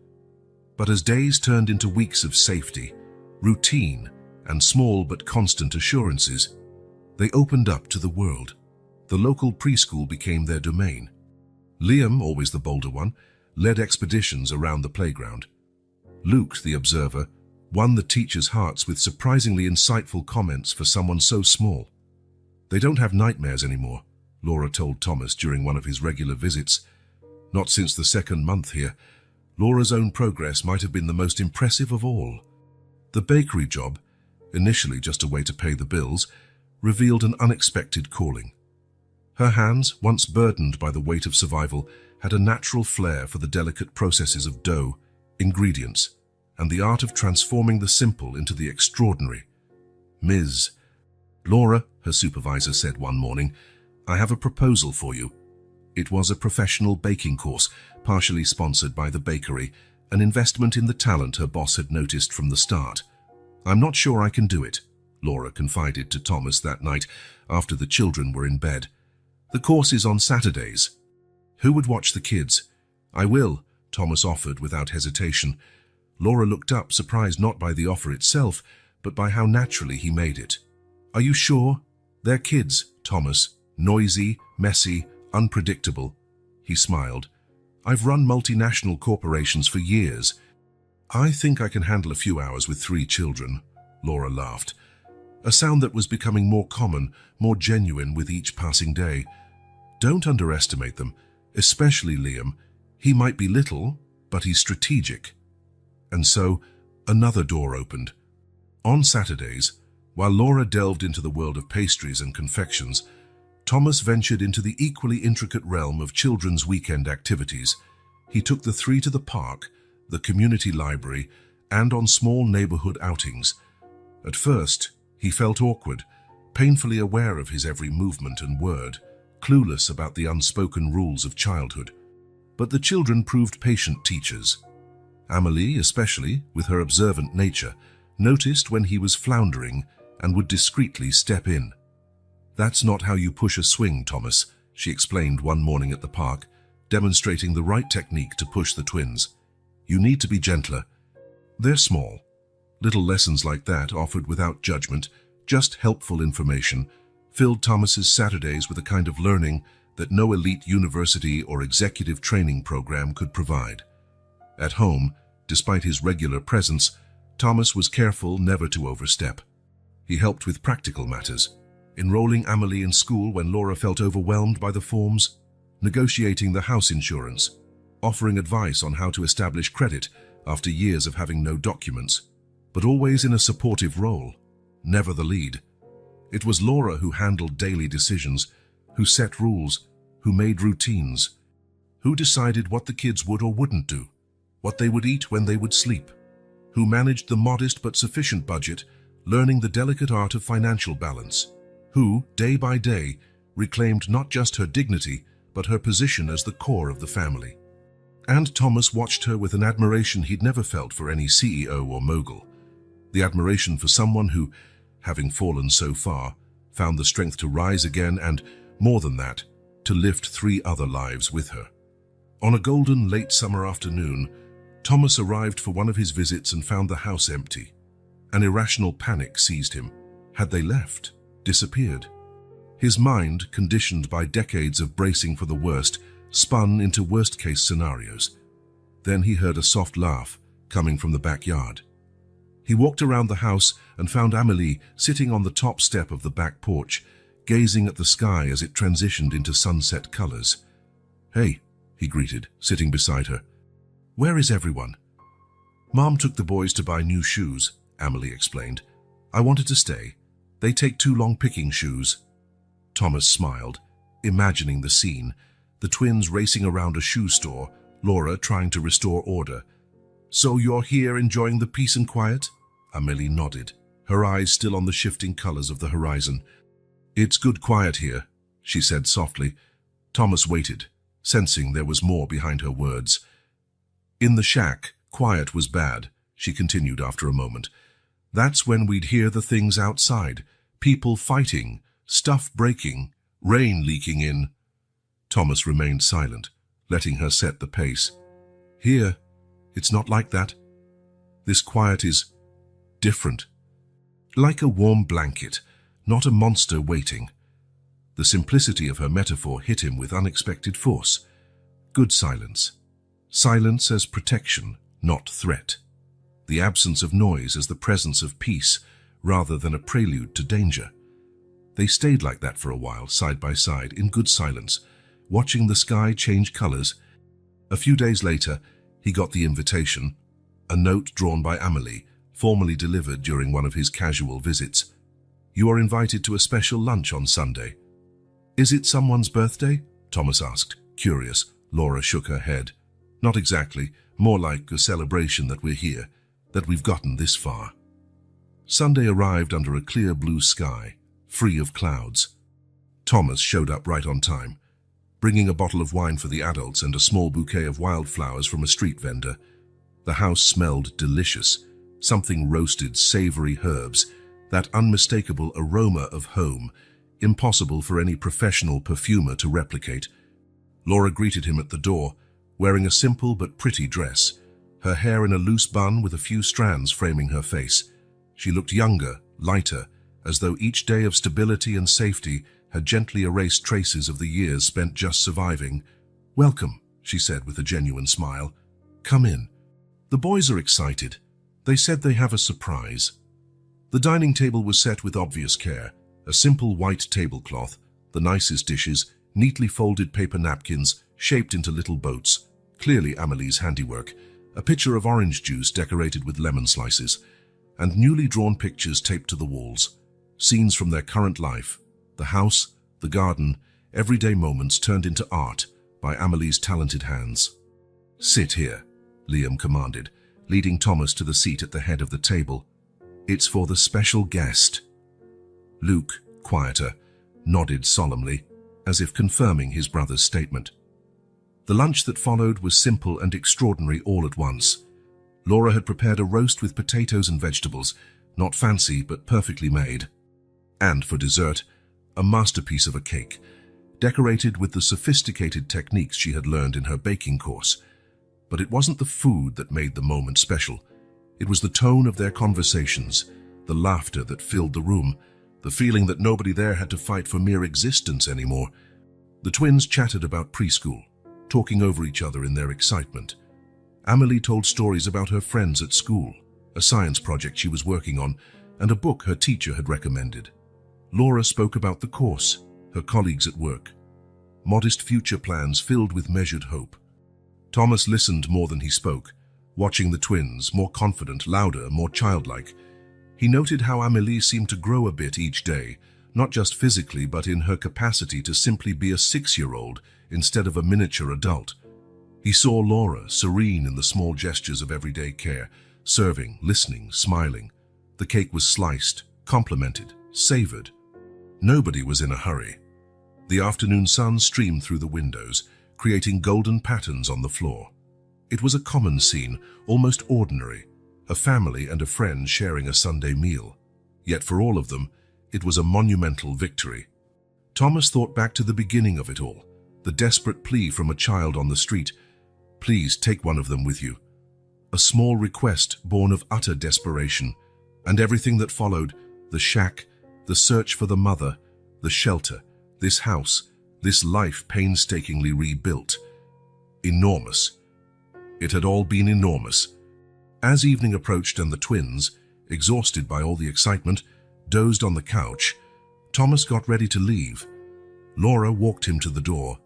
But as days turned into weeks of safety, routine, and small but constant assurances, they opened up to the world. The local preschool became their domain. Liam, always the bolder one, led expeditions around the playground. Luke, the observer, won the teachers' hearts with surprisingly insightful comments for someone so small. "They don't have nightmares anymore," Laura told Thomas during one of his regular visits. Not since the second month here. Laura's own progress might have been the most impressive of all. The bakery job, initially just a way to pay the bills, revealed an unexpected calling. Her hands, once burdened by the weight of survival, had a natural flair for the delicate processes of dough, ingredients, and the art of transforming the simple into the extraordinary. "Ms. Laura," her supervisor said one morning, "I have a proposal for you." It was a professional baking course, partially sponsored by the bakery, an investment in the talent her boss had noticed from the start. "I'm not sure I can do it," Laura confided to Thomas that night after the children were in bed. "The course is on Saturdays." "Who would watch the kids?" "I will," Thomas offered without hesitation. Laura looked up, surprised not by the offer itself, but by how naturally he made it. "Are you sure?" "They're kids, Thomas. Noisy, messy, unpredictable." He smiled. "I've run multinational corporations for years. I think I can handle a few hours with 3 children." Laura laughed, a sound that was becoming more common, more genuine with each passing day. "Don't underestimate them, especially Liam. He might be little, but he's strategic." And so, another door opened. On Saturdays, while Laura delved into the world of pastries and confections, Thomas ventured into the equally intricate realm of children's weekend activities. He took the 3 to the park, the community library, and on small neighborhood outings. At first, he felt awkward, painfully aware of his every movement and word, clueless about the unspoken rules of childhood. But the children proved patient teachers. Amelie, especially, with her observant nature, noticed when he was floundering and would discreetly step in. "That's not how you push a swing, Thomas," she explained one morning at the park, demonstrating the right technique to push the twins. "You need to be gentler. They're small." Little lessons like that, offered without judgment, just helpful information, filled Thomas's Saturdays with a kind of learning that no elite university or executive training program could provide. At home, despite his regular presence, Thomas was careful never to overstep. He helped with practical matters, enrolling Amelie in school when Laura felt overwhelmed by the forms, negotiating the house insurance, offering advice on how to establish credit after years of having no documents, but always in a supportive role, never the lead. It was Laura who handled daily decisions, who set rules, who made routines, who decided what the kids would or wouldn't do, what they would eat when they would sleep, who managed the modest but sufficient budget, learning the delicate art of financial balance, who, day by day, reclaimed not just her dignity, but her position as the core of the family. And Thomas watched her with an admiration he'd never felt for any CEO or mogul. The admiration for someone who, having fallen so far, found the strength to rise again and, more than that, to lift 3 other lives with her. On a golden late summer afternoon, Thomas arrived for one of his visits and found the house empty. An irrational panic seized him. Had they left? Disappeared? His mind, conditioned by decades of bracing for the worst, spun into worst-case scenarios. Then he heard a soft laugh coming from the backyard. He walked around the house and found Amelie sitting on the top step of the back porch, gazing at the sky as it transitioned into sunset colors. "Hey," he greeted, sitting beside her. "Where is everyone?" "Mom took the boys to buy new shoes," Amelie explained. "I wanted to stay. They take too long picking shoes." Thomas smiled, imagining the scene, the twins racing around a shoe store, Laura trying to restore order. "So you're here enjoying the peace and quiet?" Amelie nodded, her eyes still on the shifting colors of the horizon. "It's good quiet here," she said softly. Thomas waited, sensing there was more behind her words. "In the shack, quiet was bad," she continued after a moment. "That's when we'd hear the things outside, people fighting, stuff breaking, rain leaking in." Thomas remained silent, letting her set the pace. "Here, it's not like that. This quiet is different. Like a warm blanket, not a monster waiting." The simplicity of her metaphor hit him with unexpected force. Good silence. Silence as protection, not threat. The absence of noise as the presence of peace, rather than a prelude to danger. They stayed like that for a while, side by side, in good silence, watching the sky change colors. A few days later, he got the invitation, a note drawn by Amelie, formally delivered during one of his casual visits. "You are invited to a special lunch on Sunday." "Is it someone's birthday?" Thomas asked, curious. Laura shook her head. "Not exactly, more like a celebration that we're here, that we've gotten this far." Sunday arrived under a clear blue sky, free of clouds. Thomas showed up right on time, bringing a bottle of wine for the adults and a small bouquet of wildflowers from a street vendor. The house smelled delicious, something roasted, savory herbs, that unmistakable aroma of home, impossible for any professional perfumer to replicate. Laura greeted him at the door, wearing a simple but pretty dress, her hair in a loose bun with a few strands framing her face. She looked younger, lighter, as though each day of stability and safety had gently erased traces of the years spent just surviving. "Welcome," she said with a genuine smile. "Come in. The boys are excited. They said they have a surprise." The dining table was set with obvious care, a simple white tablecloth, the nicest dishes, neatly folded paper napkins shaped into little boats, clearly Amelie's handiwork, a pitcher of orange juice decorated with lemon slices, and newly drawn pictures taped to the walls, scenes from their current life, the house, the garden, everyday moments turned into art by Amelie's talented hands. "Sit here," Liam commanded, leading Thomas to the seat at the head of the table. "It's for the special guest." Luke, quieter, nodded solemnly, as if confirming his brother's statement. The lunch that followed was simple and extraordinary all at once. Laura had prepared a roast with potatoes and vegetables, not fancy but perfectly made. And for dessert, a masterpiece of a cake, decorated with the sophisticated techniques she had learned in her baking course. But it wasn't the food that made the moment special. It was the tone of their conversations, the laughter that filled the room, the feeling that nobody there had to fight for mere existence anymore. The twins chatted about preschool, talking over each other in their excitement. Amelie told stories about her friends at school, a science project she was working on, and a book her teacher had recommended. Laura spoke about the course, her colleagues at work, modest future plans filled with measured hope. Thomas listened more than he spoke, watching the twins, more confident, louder, more childlike. He noted how Amelie seemed to grow a bit each day, not just physically but in her capacity to simply be a 6-year-old instead of a miniature adult. He saw Laura, serene in the small gestures of everyday care, serving, listening, smiling. The cake was sliced, complimented, savored. Nobody was in a hurry. The afternoon sun streamed through the windows, creating golden patterns on the floor. It was a common scene, almost ordinary, a family and a friend sharing a Sunday meal. Yet for all of them, it was a monumental victory. Thomas thought back to the beginning of it all, the desperate plea from a child on the street, "Please take one of them with you." A small request born of utter desperation, and everything that followed, the shack, the search for the mother, the shelter, this house, this life painstakingly rebuilt. Enormous. It had all been enormous. As evening approached and the twins, exhausted by all the excitement, dozed on the couch, Thomas got ready to leave. Laura walked him to the door.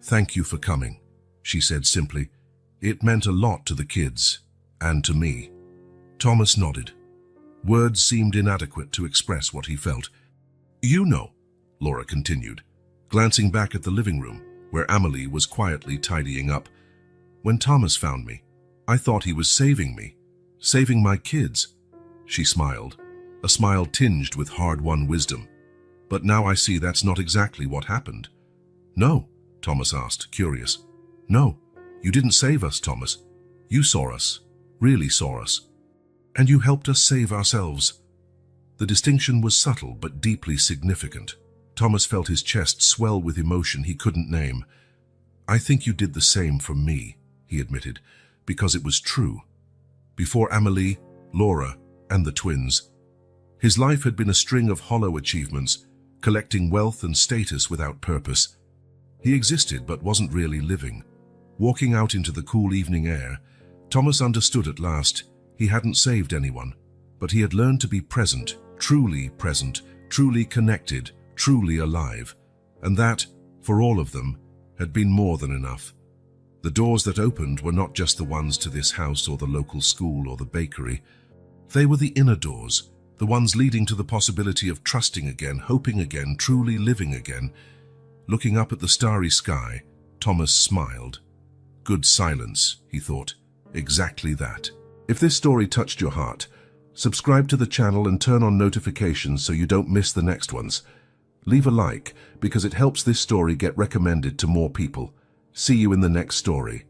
"Thank you for coming," she said simply. "It meant a lot to the kids, and to me." Thomas nodded. Words seemed inadequate to express what he felt. "You know," Laura continued, glancing back at the living room, where Amelie was quietly tidying up. "When Thomas found me, I thought he was saving me, saving my kids." She smiled, a smile tinged with hard-won wisdom. "But now I see that's not exactly what happened." "No?" Thomas asked, curious. "No, you didn't save us, Thomas. You saw us, really saw us. And you helped us save ourselves." The distinction was subtle but deeply significant. Thomas felt his chest swell with emotion he couldn't name. "I think you did the same for me," he admitted, because it was true. Before Amelie, Laura, and the twins, his life had been a string of hollow achievements, collecting wealth and status without purpose. He existed but wasn't really living. Walking out into the cool evening air, Thomas understood at last he hadn't saved anyone, but he had learned to be present, truly connected, truly alive. And that, for all of them, had been more than enough. The doors that opened were not just the ones to this house or the local school or the bakery. They were the inner doors, the ones leading to the possibility of trusting again, hoping again, truly living again. Looking up at the starry sky, Thomas smiled. Good silence, he thought. Exactly that. If this story touched your heart, subscribe to the channel and turn on notifications so you don't miss the next ones. Leave a like because it helps this story get recommended to more people. See you in the next story.